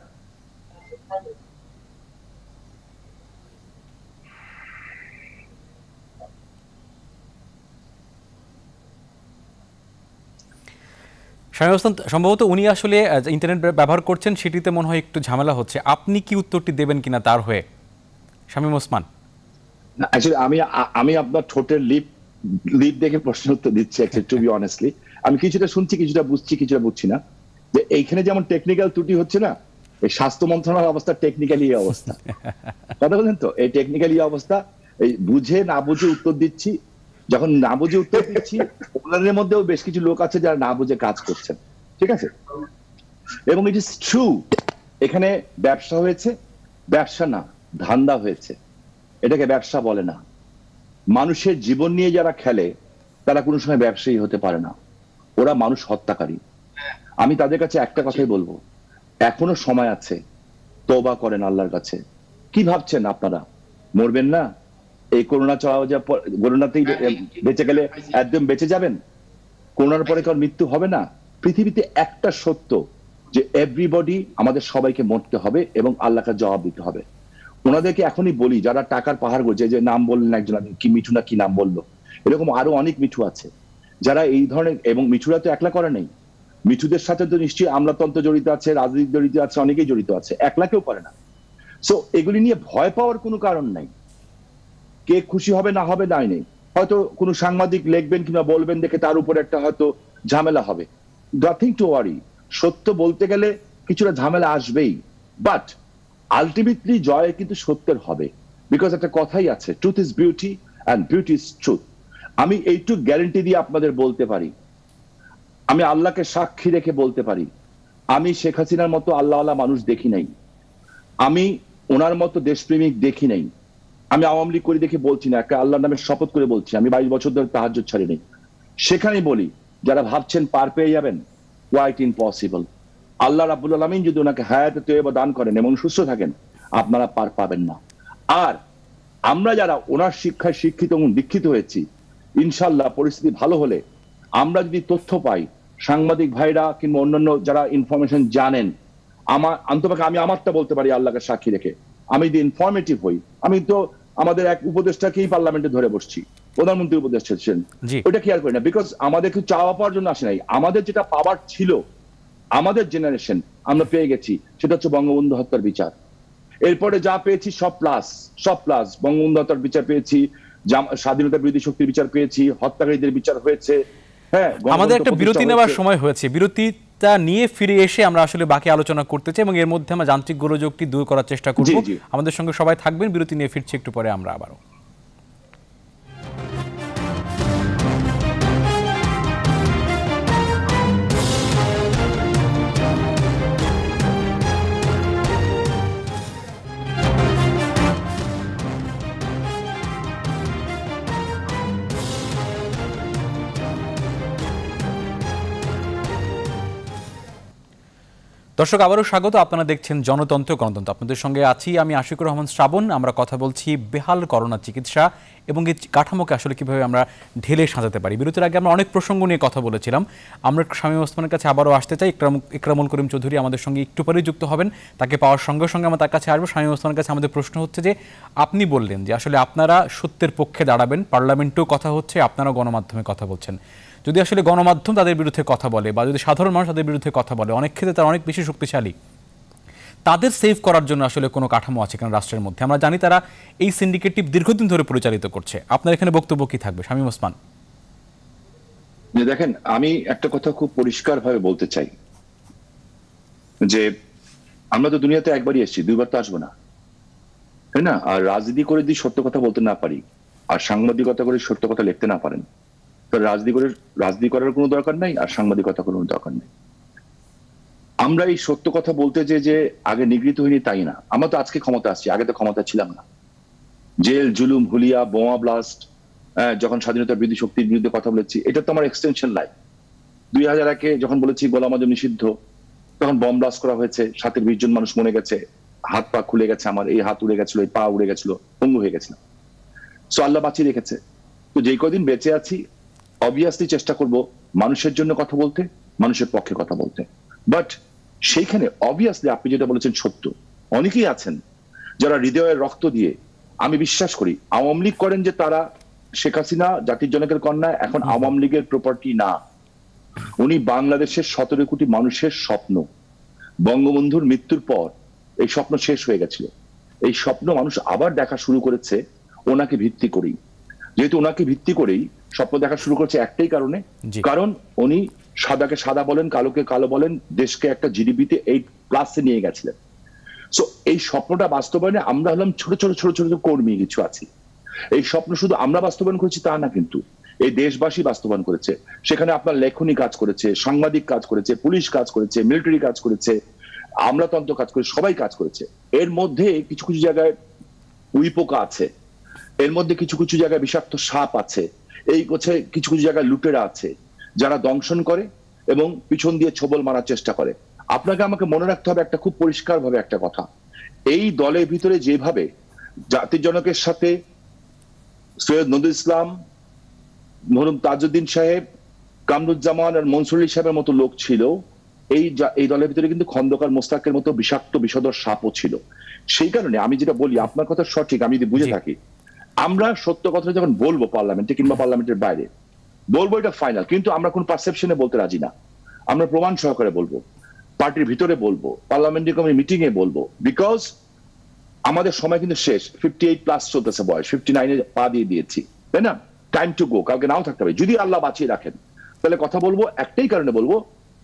Speaker 1: শামীম হোসেন, সম্ভবত উনি আসলে ইন্টারনেট ব্যবহার করছেন, সেটিতে মনে হয় একটু ঝামেলা হচ্ছে। আপনি কি উত্তরটি দেবেন কিনা তার হয়ে, শামীম ওসমান?
Speaker 2: আমি আপনার ঠোঁটের লিপ দেখে প্রশ্ন উত্তর দিচ্ছি, টু বি অনেস্টলি। আমি কিছুটা শুনছি, কিছুটা বুঝছি, কিছুটা বুঝছি না। যে এইখানে যেমন টেকনিক্যাল ত্রুটি হচ্ছে না, এই স্বাস্থ্য মন্ত্রণালয়ের অবস্থা টেকনিক্যালি এই অবস্থা। কথা বলেন তো, এই টেকনিক্যালি অবস্থা, এই বুঝে না বুঝে উত্তর দিচ্ছি। যখন না বুঝে উত্তর দিচ্ছি, ওনাদের মধ্যেও বেশ কিছু লোক আছে যারা না বুঝে কাজ করছেন, ঠিক আছে? এবং ইট ইজ ট্রু, এখানে ব্যবসা হয়েছে, ব্যবসা না ধান্দা হয়েছে, এটাকে ব্যবসা বলে না। মানুষের জীবন নিয়ে যারা খেলে তারা কোনো সময় ব্যবসায়ী হতে পারে না, ওরা মানুষ হত্যাকারী। আমি তাদের কাছে একটা কথাই বলবো, এখনো সময় আছে, তওবা করেন আল্লাহর কাছে। কি ভাবছেন আপনারা মরবেন না? এই করোনা করোনাতেই বেঁচে গেলে একদম বেঁচে যাবেন? করোনার পরে কারোর মৃত্যু হবে না? পৃথিবীতে একটা সত্য, যে এভরিবডি, আমাদের সবাইকে মরতে হবে এবং আল্লাহকে জবাব দিতে হবে। ওনাদেরকে এখনই বলি, যারা টাকার পাহাড় করছে, যে নাম বললেন একজন, কি মিঠু না কি নাম বললো, এরকম আরো অনেক মিঠু আছে যারা এই ধরনের, এবং মিঠুরা তো একলা করে নেই, মিঠুদের সাথে তো নিশ্চয়ই আমলাতন্ত্র জড়িত আছে, রাজনীতি জড়িত আছে, অনেকেই জড়িত আছে, একলা কেউ করে না। সো এগুলি নিয়ে ভয় পাওয়ার কোনো কারণ নাই। কে খুশি হবে না হবে নাই নেই, হয়তো কোনো সাংবাদিক লিখবেন কিংবা বলবেন দেখে তার উপর একটা হয়তো ঝামেলা হবে, নাথিং টু ওয়ারি। সত্য বলতে গেলে কিছুটা ঝামেলা আসবেই, বাট আলটিমেটলি জয় কিন্তু সত্যের হবে, বিকজ একটা কথাই আছে, truth is beauty and beauty is truth. আমি এইটুকু গ্যারান্টি দিয়ে আপনাদের বলতে পারি, আমি আল্লাহকে সাক্ষী রেখে বলতে পারি, আমি শেখ হাসিনার মতো আল্লাহওয়ালা মানুষ দেখি নাই, আমি ওনার মতো দেশপ্রেমিক দেখি নাই, আমি আওয়ামী লীগ করে দেখে বলছি না, একটা আল্লাহর নামে শপথ করে বলছি, আমি 22 বছর ধরে তাহাজ্জুদ ছাড়ি নেই। সেখানেই বলি, যারা ভাবছেন পার পেয়ে যাবেন, কোয়াইট ইম্পসিবল। আল্লাহ রাব্বুল আলামিন যদি ওনাকে হায়াতে তৈয়বা দান করেন এবং সুস্থ থাকেন, আপনারা পার পাবেন না। আর আমরা যারা ওনার শিক্ষায় শিক্ষিত এবং দীক্ষিত হয়েছি, ইনশাল্লাহ পরিস্থিতি ভালো হলে, আমরা যদি তথ্য পাই, সাংবাদিক ভাইরা কিংবা অন্যান্য যারা ইনফরমেশন জানেন, আমার অন্তপক্ষে আমি আমারটা বলতে পারি আল্লাহকে সাক্ষী রেখে, আমি যদি ইনফরমেটিভ হই, আমি তো আমাদের এক উপদেষ্টাকেই পার্লামেন্টে ধরে বসছি, প্রধানমন্ত্রী উপদেষ্টা ছিলেন, ওইটা কেয়ার করি না, বিকজ আমাদের কিছু চাওয়া পাওয়ার জন্য আসে নাই। আমাদের যেটা পাওয়ার ছিল, আমাদের জেনারেশন আমরা পেয়ে গেছি, সেটা হচ্ছে বঙ্গবন্ধু হত্যার বিচার। এরপরে যা পেয়েছি সব প্লাস, বঙ্গবন্ধু হত্যার বিচার পেয়েছি, স্বাধীনতা বিরোধী শক্তির বিচার পেয়েছি, হত্যাকারীদের বিচার হয়েছে। হ্যাঁ,
Speaker 1: আমাদের একটা বিরতি নেওয়ার সময় হয়েছে, বিরতিটা নিয়ে ফিরে এসে আমরা আসলে বাকি আলোচনা করতে চাই এবং এর মধ্যে আমরা যান্ত্রিক গোলযোগটি দূর করার চেষ্টা করব। আমাদের সঙ্গে সবাই থাকবেন, বিরতি নিয়ে ফিরছি একটু পরে আমরা আবারও। দর্শক, আবারও স্বাগত। আপনারা দেখছেন জনতন্ত্র গণতন্ত্র। আপনাদের সঙ্গে আছি আমি আশিকুর রহমান শ্রাবণ। আমরা কথা বলছি বেহাল করোনা চিকিৎসা এবং এই কাঠামোকে আসলে কীভাবে আমরা ঢেলে সাজাতে পারি। বিরতির আগে আমরা অনেক প্রসঙ্গ নিয়ে কথা বলেছিলাম। আমরা শামীম ওসমানের কাছে আবারও আসতে চাই। ইকরামুল করিম চৌধুরী আমাদের সঙ্গে একটু পরেই যুক্ত হবেন। তাকে পাওয়ার সঙ্গে সঙ্গে আমরা তার কাছে আসবো। শামীম ওসমানের কাছে আমাদের প্রশ্ন হচ্ছে যে আপনি বললেন যে আসলে আপনারা সত্যের পক্ষে দাঁড়াবেন, পার্লামেন্টেও কথা হচ্ছে, আপনারা গণমাধ্যমে কথা বলছেন। যদি আসলে গণমাধ্যম তাদের বিরুদ্ধে কথা বলে বা যদি সাধারণ মানুষ তাদের বিরুদ্ধে কথা বলে, অনেক ক্ষেত্রে তারা অনেক বেশি শক্তিশালী, তাদের সেভ করার জন্য আসলে কোনো কাঠামো আছে কিনা রাষ্ট্রের মধ্যে? আমরা জানি তারা এই সিন্ডিকেটটি দীর্ঘদিন ধরে পরিচালিত করছে। আপনার এখানে বক্তব্য কি থাকবে শামীম ওসমান?
Speaker 2: দেখেন, আমি একটা কথা খুব পরিষ্কারভাবে বলতে চাই যে আমরা তো দুনিয়াতে একবারই এসেছি, দুইবার তো আসবো না, তাই না? আর রাজনীতি করে যদি সত্য কথা বলতে না পারি আর সাংবাদিকতা করে সত্য কথা লিখতে না পারেন, তো রাজনীতি করার কোনো দরকার নাই আর সাংবাদিকতা কোনো দরকার নেই। আমরা এই সত্য কথা বলতে যে আগে নিগৃহীত হইনি তাই না, আমরা তো আজকে ক্ষমতা আসছি, আগে তো ক্ষমতা ছিলাম না। জেল, জুলুম, হুলিয়া, বোমা ব্লাস্ট, যখন স্বাধীনতার বিরোধী শক্তির বিরুদ্ধে কথা বলেছি, এটা তো আমার এক্সটেনশন লাইফ। 2001-এ যখন বলেছি গোলাম আজম নিষিদ্ধ, তখন বম ব্লাস্ট করা হয়েছে, 20 জন মানুষ মরে গেছে, হাত পা খুলে গেছে, আমার এই হাত উড়ে গেছিল, এই পা উড়ে গেছিল, পঙ্গু হয়ে গেছিল। সো আল্লাহ বাঁচিয়ে রেখেছে। তো যেই কদিন বেঁচে আছি অবভিয়াসলি চেষ্টা করব মানুষের জন্য কথা বলতে, মানুষের পক্ষে কথা বলতে। বাট সেইখানে অবভিয়াসলি আপনি যেটা বলেছেন সত্য, অনেকেই আছেন যারা হৃদয়ের রক্ত দিয়ে, আমি বিশ্বাস করি আওয়ামী লীগ করেন যে তারা শেখ হাসিনা জাতির জনকের কন্যা এখন আওয়ামী লীগের প্রপার্টি না, উনি বাংলাদেশের 17 কোটি মানুষের স্বপ্ন। বঙ্গবন্ধুর মৃত্যুর পর এই স্বপ্ন শেষ হয়ে গেছিল, এই স্বপ্ন মানুষ আবার দেখা শুরু করেছে ওনাকে ভিত্তি করেই। যেহেতু ওনাকে ভিত্তি করেই স্বপ্ন দেখা শুরু করেছে একটাই কারণে, কারণ উনি সাদাকে সাদা বলেন, কালোকে কালো বলেন, দেশকে একটা জিডিপিতে 8+ নিয়ে গেছিলেন। সো এই স্বপ্নটা বাস্তবায়নে আমরা হলাম ছোট ছোট ছোট ছোট কর্মী কিছু আছি। এই স্বপ্ন শুধু আমরা বাস্তবায়ন করেছি তা না, কিন্তু এই দেশবাসী বাস্তবায়ন করেছে। সেখানে আপনার লেখনী কাজ করেছে, সাংবাদিক কাজ করেছে, পুলিশ কাজ করেছে, মিলিটারি কাজ করেছে, আমলাতন্ত্র কাজ করেছে, সবাই কাজ করেছে। এর মধ্যে কিছু কিছু জায়গায় উইপোকা আছে, এর মধ্যে কিছু কিছু জায়গায় বিষাক্ত সাপ আছে, এই কিছু কিছু জায়গায় লুটেরা আছে যারা দংশন করে এবং পিছন দিয়ে ছোবল মারার চেষ্টা করে। আপনাকে আমাকে মনে রাখতে হবে একটা খুব পরিষ্কার ভাবে একটা কথা, এই দলের ভিতরে যেভাবে জাতির জনকের সাথে সৈয়দ নজরুল ইসলাম, মরহুম তাজউদ্দিন সাহেব, কামরুজ্জামান আর মনসুর আলী সাহেবের মতো লোক ছিল, এই দলের ভিতরে কিন্তু খন্দকার মোস্তাকের মতো বিষাক্ত বিষধর সাপও ছিল। সেই কারণে আমি যেটা বলি, আপনার কথা সঠিক, আমি যদি বুঝে থাকি, আমরা সত্য কথা যখন বলবো পার্লামেন্টে কিংবা পার্লামেন্টের বাইরে বলবো, এটা ফাইনাল, কিন্তু আমরা কোন পারসেপশনে বলতে রাজি না। আমরা প্রমাণ সহকারে বলবো, পার্টির ভিতরে বলবো, পার্লামেন্টারি কমিটি মিটিং এ বলবো, বিকজ আমাদের সময় কিন্তু শেষ। 58+ চলতেছে বয়স, 59-এ পা দিয়ে দিয়েছি, তাই না? টাইম টু গো, কাউকে নাও থাকতে হবে। যদি আল্লাহ বাঁচিয়ে রাখেন তাহলে কথা বলবো একটাই কারণে বলবো,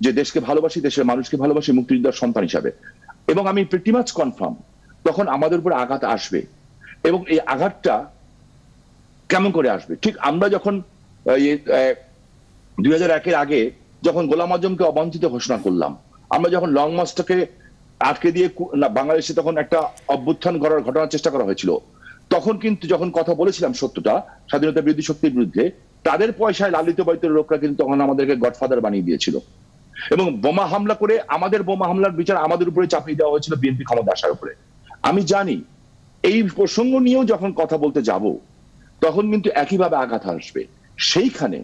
Speaker 2: যে দেশকে ভালোবাসি, দেশের মানুষকে ভালোবাসি মুক্তিযোদ্ধার সন্তান হিসাবে। এবং আমি প্রিটি মাচ কনফার্ম তখন আমাদের উপর আঘাত আসবে, এবং এই আঘাতটা কেমন করে আসবে? ঠিক আমরা যখন 2001-এর আগে যখন গোলাম আজমকে অবাঞ্ছিত ঘোষণা করলাম, আমরা যখন লং মার্চটাকে আটকে দিয়ে বাংলাদেশে তখন একটা অভ্যুত্থান করার ঘটনার চেষ্টা করা হয়েছিল, তখন কিন্তু যখন কথা বলেছিলাম সত্যটা স্বাধীনতা বিরোধী শক্তির বিরুদ্ধে, তাদের পয়সায় লালিত পালিত লোকরা কিন্তু তখন আমাদেরকে গডফাদার বানিয়ে দিয়েছিল এবং বোমা হামলা করে আমাদের বোমা হামলার বিচার আমাদের উপরে চাপিয়ে দেওয়া হয়েছিল বিএনপি ক্ষমতা আসার উপরে। আমি জানি এই প্রসঙ্গ নিয়েও যখন কথা বলতে যাব তখন কিন্তু একইভাবে আঘাত আসবে। সেইখানে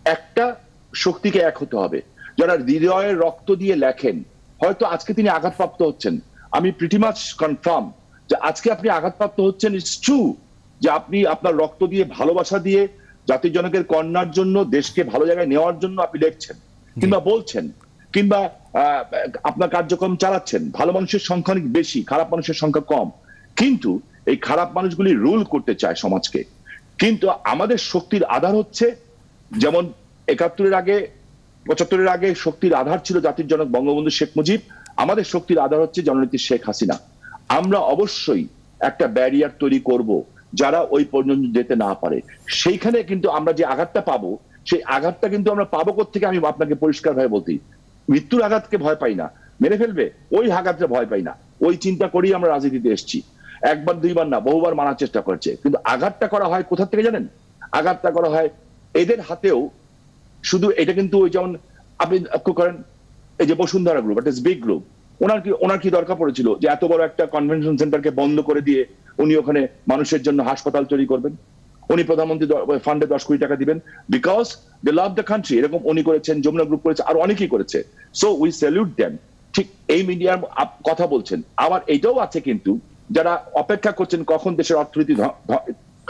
Speaker 2: একটা শক্তিকে এক হতে হবে, যারা হৃদয়ের রক্ত দিয়ে লেখেন। হয়তো আজকে তিনি আঘাতপ্রাপ্ত হচ্ছেন, আমি প্রিটি মাচ কনফার্ম যে আজকে আপনি আঘাতপ্রাপ্ত হচ্ছেন, ইটস ট্রু, যে আপনি আপনার রক্ত দিয়ে, ভালোবাসা দিয়ে জাতির জনকের কন্যার জন্য, দেশকে ভালো জায়গায় নেওয়ার জন্য আপনি লিখছেন কিংবা বলছেন কিংবা আপনার কার্যক্রম চালাচ্ছেন। ভালো মানুষের সংখ্যা অনেক বেশি, খারাপ মানুষের সংখ্যা কম, কিন্তু এই খারাপ মানুষগুলি রুল করতে চায় সমাজকে। কিন্তু আমাদের শক্তির আধার হচ্ছে, যেমন 71-এর আগে, 75-এর আগে শক্তির আধার ছিল জাতির জনক বঙ্গবন্ধু শেখ মুজিব, আমাদের শক্তির আধার হচ্ছে জননেত্রী শেখ হাসিনা। আমরা অবশ্যই একটা ব্যারিয়ার তৈরি করব যারা ওই পর্যন্ত যেতে না পারে। সেইখানে কিন্তু আমরা যে আঘাতটা পাবো, সেই আঘাতটা কিন্তু আমরা পাবো কোত্থেকে, আমি আপনাকে পরিষ্কার ভাবে বলতে, মৃত্যুর আঘাতকে ভয় পাই না, মেরে ফেলবে ওই আঘাতটা ভয় পাই না, ওই চিন্তা করেই আমরা রাজনীতিতে এসেছি। একবার দুইবার না, বহুবার মারার চেষ্টা করছে, কিন্তু আঘাতটা করা হয় কোথা থেকে জানেন? আঘাতটা করা হয় এদের হাতেও। শুধু এটা কিন্তু ওই যেমন আপনি লক্ষ্য করেন, এই যে বসুন্ধরা গ্রুপ, একটা বিগ গ্রুপ, ওনার কি দরকার পড়েছিল যে এত বড় একটা কনভেনশন সেন্টারকে বন্ধ করে দিয়ে উনি ওখানে মানুষের জন্য হাসপাতাল তৈরি করবেন? উনি প্রধানমন্ত্রী ফান্ডে 10 কোটি টাকা দিবেন because they love the country. এরকম উনি করেছেন, যমুনা গ্রুপ করেছে, আর অনেকেই করেছে। So we salute them. ঠিক এই মিডিয়ার কথা বলছেন, আবার এইটাও আছে কিন্তু যারা অপেক্ষা করছেন কখন দেশের অর্থনীতি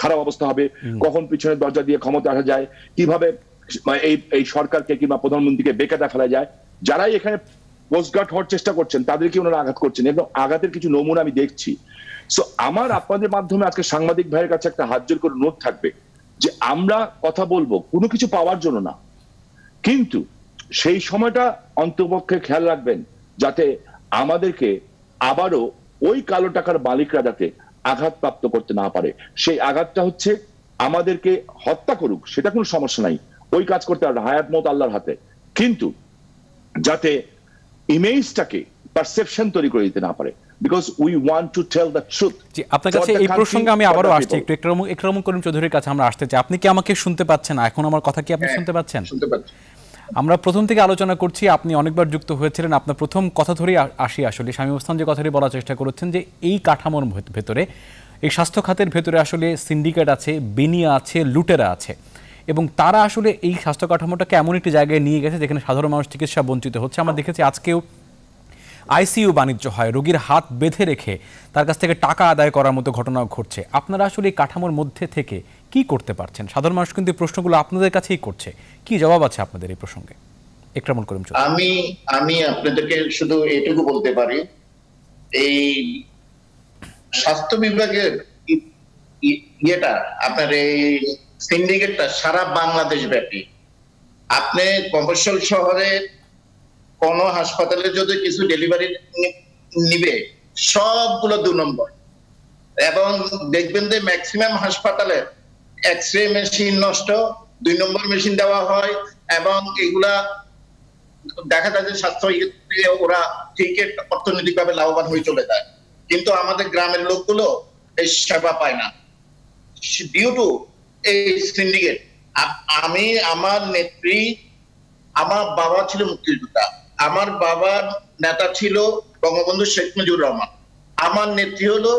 Speaker 2: খারাপ অবস্থা হবে, কখন পিছনের দরজা দিয়ে ক্ষমতা আসা যায়, কিভাবে এই সরকারকে কিংবা প্রধানমন্ত্রীকে বেকায়দা ফেলা যায়, যারাই এখানে পোস্টগার্ড হওয়ার চেষ্টা করছেন তাদেরকে ওনারা আঘাত করছেন। এবং আঘাতের কিছু নমুনা আমি দেখছি। সো আমার আপনাদের মাধ্যমে আজকে সাংবাদিক ভাইয়ের কাছে একটা হাত জোর করে নোট থাকবে যে আমরা কথা বলবো কোনো কিছু পাওয়ার জন্য না, কিন্তু সেই সময়টা অন্তপক্ষে খেয়াল রাখবেন যাতে আমাদেরকে আবারও ওই কালো টাকার মালিকরা যাতে আঘাতপ্রাপ্ত করতে না পারে। সেই আঘাতটা হচ্ছে আমাদেরকে হত্যা করুক, সেটা কোনো সমস্যা নাই, ওই কাজ করতে পারবে, হায়াত মত আল্লাহর হাতে, কিন্তু যাতে ইমেজটাকে পারসেপশন তৈরি করে দিতে না পারে। Because we want to tell the truth.
Speaker 1: জি, আপনার কাছে এই প্রসঙ্গে আমি আবারও আসছি, একটু একরামুল করিম চৌধুরীর কাছে আমরা আসতে চাই। আপনি কি আমাকে শুনতে পাচ্ছেন? এখন আমার কথা কি আপনি শুনতে পাচ্ছেন?
Speaker 2: শুনতে পাচ্ছি।
Speaker 1: আমরা প্রথম থেকে আলোচনা করছি, আপনি অনেকবার যুক্ত হয়েছিলেন। আপনার প্রথম কথা ধরেই আসি, আসলে শামীম ওসমান যে কথাটি বলার চেষ্টা করেছেন যে এই কাঠামোর ভেতরে, এই স্বাস্থ্য খাতের ভেতরে আসলে সিন্ডিকেট আছে, বেনিয়া আছে, লুটেরা আছে, এবং তারা আসলে এই স্বাস্থ্য কাঠামোটাকে এমন একটি জায়গায় নিয়ে গেছে যেখানে সাধারণ মানুষ চিকিৎসা বঞ্চিত হচ্ছে। আমরা দেখেছি আজকেও আইসিইউ বাণিজ্য হয়, রোগীর হাত বেঁধে রেখে তার কাছ থেকে টাকা আদায় করার মতো ঘটনাও ঘটছে। আপনারা আসলে এই কাঠামোর মধ্যে থেকে কি করতে পারছেন? সাধারণ মানুষ কিন্তু এই প্রশ্নগুলো আপনাদের কাছেই করছে। কি জবাব আছে আপনাদের এই প্রসঙ্গে? একরামুল করিম চৌধুরী।
Speaker 3: আমি আপনাদেরকে শুধু এটুকু বলতে পারি, এই স্বাস্থ্য বিভাগের ইয়েটা আপনার এই সিন্ডিকেটটা সারা বাংলাদেশ ব্যাপী। আপনি মফস্বল শহরে কোন হাসপাতালে যদি কিছু ডেলিভারি নিবে, সবগুলো 2 নম্বর, এবং দেখবেন যে ম্যাক্সিমাম হাসপাতালে এক্স-রে মেশিন নষ্ট, 2 নম্বর মেশিন দেওয়া হয়, এবং এগুলা দেখা যায় যে স্বাস্থ্য ওরা ঠিক অর্থনৈতিকভাবে লাভবান হয়ে চলে যায়, কিন্তু আমাদের গ্রামের লোকগুলো এই সেবা পায় না ডিউ টু এই সিন্ডিকেট। আমি আমার নেত্রী, আমার বাবা ছিল মুক্তিযোদ্ধা, আমার বাবার নেতা ছিল বঙ্গবন্ধু শেখ মুজিবুর রহমান, আমার নেত্রী হলো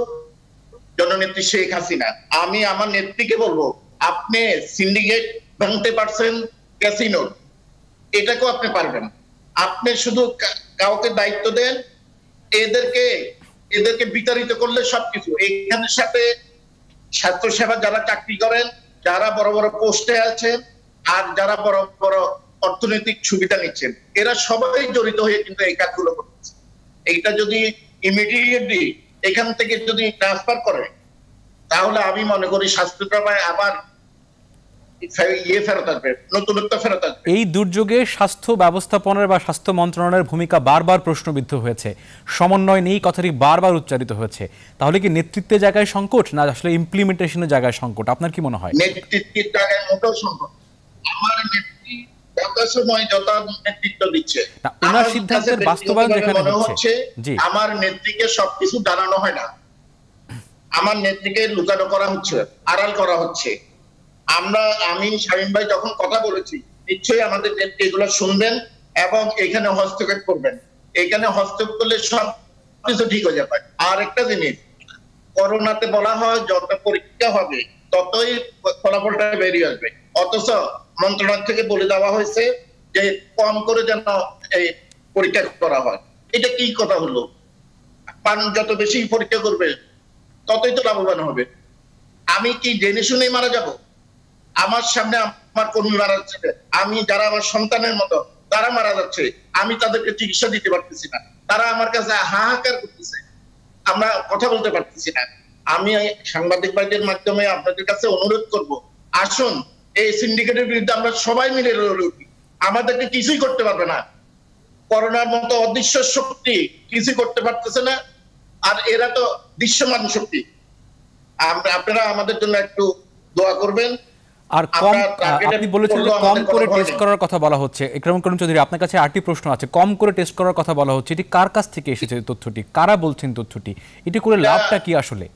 Speaker 3: জননেত্রী শেখ হাসিনা। আমি আমার নেত্রীকে বলবো, আপনি সিন্ডিকেট ভাঙতে পারছেন, ক্যাসিনোর, এটাকেও আপনি পারবেন। আপনি শুধু কাউকে দায়িত্ব দেন, এদেরকে বিতাড়িত করলে সবকিছু। এখানের সাথে স্বাস্থ্য সেবা যারা চাকরি করেন, যারা বড় বড় পোস্টে আছেন, আর যারা বড় বড় অর্থনৈতিক সুবিধা নিচ্ছেন, এরা সবাই জড়িত হয়ে কিন্তু এই কাজগুলো করতেছে। এইটা যদি ইমিডিয়েটলি এখান থেকে যদি ট্রান্সফার করে, তাহলে আমি মনে করি স্বাস্থ্যটা আবার ফেরত আসবে, নতুনত্ব ফেরত আসবে।
Speaker 1: এই দুর্যোগে স্বাস্থ্য ব্যবস্থাপনার বা স্বাস্থ্য মন্ত্রণালয়ের ভূমিকা বারবার প্রশ্নবিদ্ধ হয়েছে, সমন্বয় নেই কথাটি বারবার উচ্চারিত হয়েছে। তাহলে কি নেতৃত্বের জায়গায় সংকট, না আসলে ইমপ্লিমেন্টেশনের জায়গায় সংকট? আপনার কি মনে হয়?
Speaker 3: নেতৃত্বের জায়গায় মোটেও সংকট। আমার নেত্রী যত সময় যত নেতৃত্ব দিচ্ছে,
Speaker 1: ওনার সিদ্ধান্তের বাস্তবায়ন যেখানে হচ্ছে,
Speaker 3: আমার নেত্রীকে সবকিছু জানানো হয় না, আমার নেত্রীকে লুকানো করা হচ্ছে, আড়াল করা হচ্ছে। আমি শামীম ভাই যখন কথা বলেছি, নিশ্চয়ই আমাদের নেত্রী এগুলো শুনবেন এবং এখানে হস্তক্ষেপ করবেন। এখানে হস্তক্ষেপ করলে সব কিছু ঠিক হয়ে যাবে। আর একটা জিনিস, করোনাতে বলা হয় যত পরীক্ষা হবে ততই ফলাফলটা বেরিয়ে আসবে, অথচ মন্ত্রণালয় থেকে বলে দেওয়া হয়েছে যে কম করে যেন এই পরীক্ষা করা হয়। এটা কি কথা হলো? যত বেশি পরীক্ষা করবে ততই তো লাভবান হবে। আমি কি জেনে শুনে মারা যাব? আমার সামনে আমার কর্মী মারা যাচ্ছে, আমি যারা আমার সন্তানের মতো তারা মারা যাচ্ছে, আমি তাদেরকে চিকিৎসা দিতে পারতেছি না, তারা আমার কাছে হাহাকার করতেছে, আমরা কথা বলতে পারতেছি না। আমি সাংবাদিক ভাইদের মাধ্যমে আপনাদের কাছে অনুরোধ করব, আসুন এই সিন্ডিকেটের বিরুদ্ধে আমরা সবাই মিলে লড়ে উঠি। আমাদেরকে কিছুই করতে পারবে না, করোনার মতো অদৃশ্য শক্তি কিছুই করতে পারতেছে না, আর এরা তো দৃশ্যমান শক্তি। আপনারা আমাদের জন্য একটু দোয়া করবেন।
Speaker 1: আর আপনি বলেছেন যে কম করে টেস্ট করার কথা বলা হচ্ছে। একরামুল করিম চৌধুরী, আপনার কাছে আরেকটি প্রশ্ন আছে। কম করে টেস্ট করার কথা বলা হচ্ছে, এটি কার কাছ থেকে এসেছে তথ্যটি? কারা বলছেন তথ্যটি? এটি করে লাভটা কি আসলে?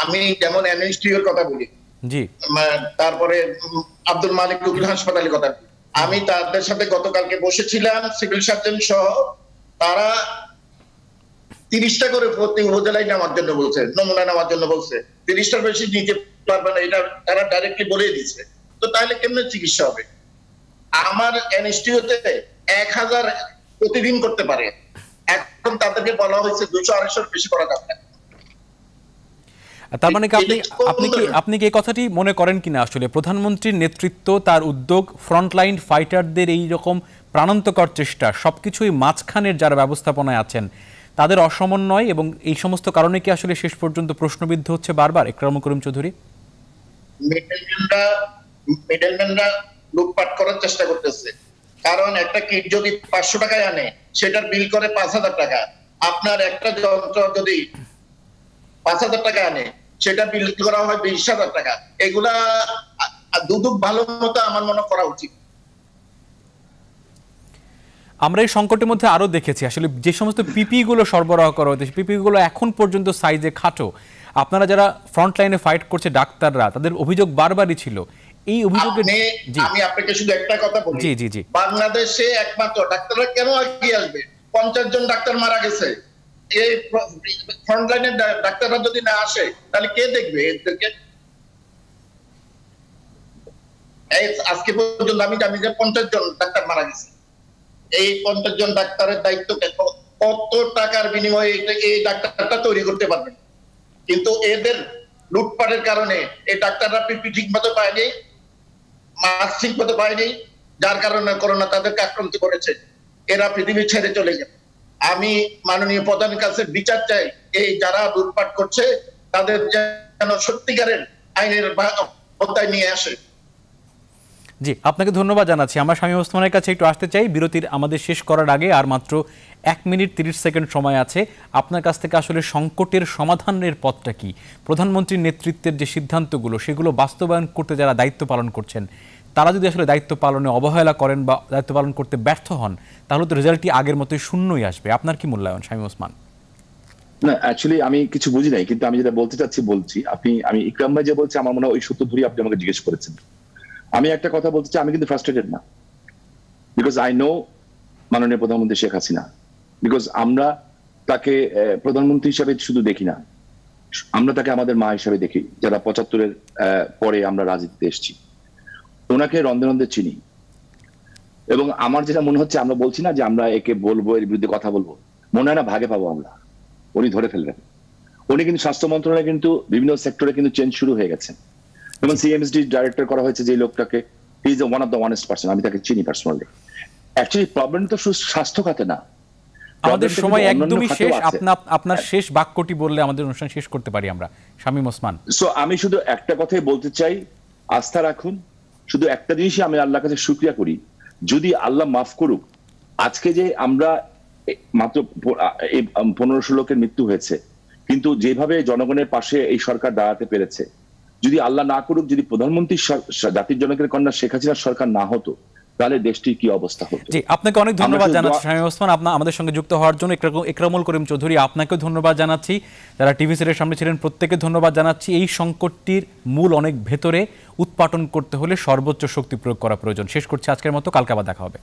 Speaker 3: আমি যেমন এনএসটির কথা বলি, জি, তারপরে আব্দুল মালিক রুগীর হাসপাতালের কথা, আমি তাদের সাথে গতকালকে বসেছিলাম, সিভিল সার্জন সহ, তারা 30টা করে প্রতি উপজেলায় নেওয়ার জন্য বলছে, নমুনা নেওয়ার জন্য বলছে, 30টার বেশি নিতে পারবে না, এটা তারা ডাইরেক্টলি বলেই দিচ্ছে। তো তাহলে কেমনে চিকিৎসা হবে? আমার এনএসটিওতে 1000 প্রতিদিন করতে পারে, এখন তাদেরকে বলা হয়েছে 200-250 বেশি করা যাবে না।
Speaker 1: তার মানে কি আপনি কি এই কথাটি মনে করেন কিনা আসলে প্রধানমন্ত্রীর নেতৃত্ব, তার উদ্যোগ, ফ্রন্টলাইন ফাইটারদের এই রকম প্রাণান্তকর চেষ্টা সবকিছুই মাঝখানের যারা ব্যবস্থাপনায় আছেন তাদের অসমন্বয় এবং এই সমস্ত কারণে কি আসলে শেষ পর্যন্ত প্রশ্নবিদ্ধ হচ্ছে বারবার একরামুল করিম চৌধুরী?
Speaker 3: মিডলম্যানরা লুটপাট করার চেষ্টা করতেছে। কারণ একটা কিট যদি 500 টাকায় আনে, সেটার বিল করে 5000 টাকা। আপনার একটা যন্ত্র যদি 5000 টাকা আনে, সেটা বিল করা হয় 20000 টাকা। এগুলা দুদক ভালো মতো আমার মনে করা উচিত।
Speaker 1: আমরা এই সংকটের মধ্যে আরো দেখেছি আসলে যে সমস্ত পিপি গুলো সরবরাহ করা হচ্ছে, পিপি গুলো এখন পর্যন্ত সাইজে খাটো। আপনারা যারা ফ্রন্ট লাইনে ফাইট করছে ডাক্তাররা, তাদের অভিযোগ বারবারই ছিল। এই অভিযোগের
Speaker 3: আমি আপনাকে শুধু একটা কথা বলি,
Speaker 1: জি জি জি,
Speaker 3: বাংলাদেশে একমাত্র ডাক্তাররা কেন এগিয়ে আসবে? 50 জন ডাক্তার মারা গেছে। এই ফ্রন্ট লাইনের ডাক্তাররা যদি না আসে তাহলে কে দেখবে এদেরকে? আজকে পর্যন্ত আমি জানি যে 50 জন ডাক্তার মারা গেছে। এই 50 জন ডাক্তারের দায়িত্ব কত টাকার বিনিময়ে এই ডাক্তারটা তৈরি করতে পারবেন? কিন্তু এদের লুটপাটের কারণে এই ডাক্তাররা পিপি ঠিক মতো পায়নি, মাস্ক ঠিক মতো পায়নি, যার কারণে করোনা তাদেরকে আক্রান্ত করেছে। এরা পৃথিবী ছেড়ে চলে যাবে। আমি মাননীয় প্রধানের কাছে বিচার চাই, এই যারা লুটপাট করছে তাদের যেন সত্যিকারের আইনের আওতায় নিয়ে আসে।
Speaker 1: জি, আপনাকে ধন্যবাদ জানাচ্ছি। আমরা শামীম ওসমানের কাছে একটু আসতে চাই। বিরতির আমাদের শেষ করার আগে আর মাত্র 1 মিনিট 30 সেকেন্ড সময় আছে। আপনার কাছ থেকে আসলে সংকটের সমাধানের পথটা কি? প্রধানমন্ত্রীর নেতৃত্বের যে সিদ্ধান্তগুলো সেগুলো বাস্তবায়ন করতে যারা দায়িত্ব পালন করছেন, তারা যদি আসলে দায়িত্ব পালনে অবহেলা করেন বা দায়িত্ব পালন করতে ব্যর্থ হন, তাহলে তো রেজাল্টটি আগের মতোই শূন্যই আসবে। আপনার কি মূল্যায়ন শামীম ওসমান?
Speaker 2: না, অ্যাকচুয়ালি আমি কিছু বুঝি নাই, কিন্তু আমি যেটা বলতে চাচ্ছি বলছি। আমি ইকরাম ভাই যে বলছে আমার মনে হয় ওই সূত্র ধরে আপনি আমাকে জিজ্ঞেস করেছেন। আমি একটা কথা বলতে চাই, আমি কিন্তু ফ্রাস্ট্রেটেড না, বিকজ আই নো মাননীয় প্রধানমন্ত্রী শেখ হাসিনা, বিকজ আমরা তাকে প্রধানমন্ত্রী হিসাবে শুধু দেখি না, আমরা তাকে আমাদের মা হিসাবে দেখি, যারা 75-এর পরে আমরা রাজনীতিতে এসেছি। ওনাকে রন্ধে রন্ধে চিনি, এবং আমার যেটা মনে হচ্ছে, আমরা বলছি না যে আমরা একে বলবো, এর বিরুদ্ধে কথা বলবো, মনে হয় না ভাগে পাবো আমরা, উনি ধরে ফেলবেন। উনি কিন্তু স্বাস্থ্য মন্ত্রণালয়ে কিন্তু বিভিন্ন সেক্টরে কিন্তু চেঞ্জ শুরু হয়ে গেছে। যেমন সিএমএসডি ডাইরেক্টর করা হয়েছে যে লোকটাকে, he is one of the honest person, আমি তাকে চিনি পার্সোনালি। অ্যাকচুয়ালি প্রবলেম তো শুধু স্বাস্থ্য খাতে না।
Speaker 1: আমাদের সময় একদমই শেষ। আপনার শেষ বাক্যটি বললে আমাদের অনুষ্ঠান শেষ করতে পারি আমরা। শামীম ওসমান।
Speaker 2: সো আমি শুধু একটা কথাই বলতে চাই, আস্থা রাখুন। শুধু একটা জিনিসই আমি আল্লাহর কাছে শুকরিয়া করি, যদি আল্লাহ মাফ করুক, আজকে যে আমরা মাত্র 1500 লোকের মৃত্যু হয়েছে, কিন্তু যেভাবে জনগণের পাশে এই সরকার দাঁড়াতে পেরেছে, যদি আল্লাহ না করুক, যদি প্রধানমন্ত্রী জাতির জনকের কন্যা শেখ হাসিনার সরকার না হতো, তাহলে দেশটির কি অবস্থা হতো।
Speaker 1: জি, আপনাকে অনেক ধন্যবাদ জানাচ্ছি শামীম ওসমান, আমাদের সঙ্গে যুক্ত হওয়ার জন্য। একরামুল করিম চৌধুরী, আপনাকেও ধন্যবাদ জানাচ্ছি। যারা টিভি সেটের সামনে ছিলেন প্রত্যেকে ধন্যবাদ জানাচ্ছি। এই সংকটটির মূল অনেক ভেতরে, উৎপাটন করতে হলে সর্বোচ্চ শক্তি প্রয়োগ করা প্রয়োজন। শেষ করছি আজকের মতো, কালকে আবার দেখা হবে।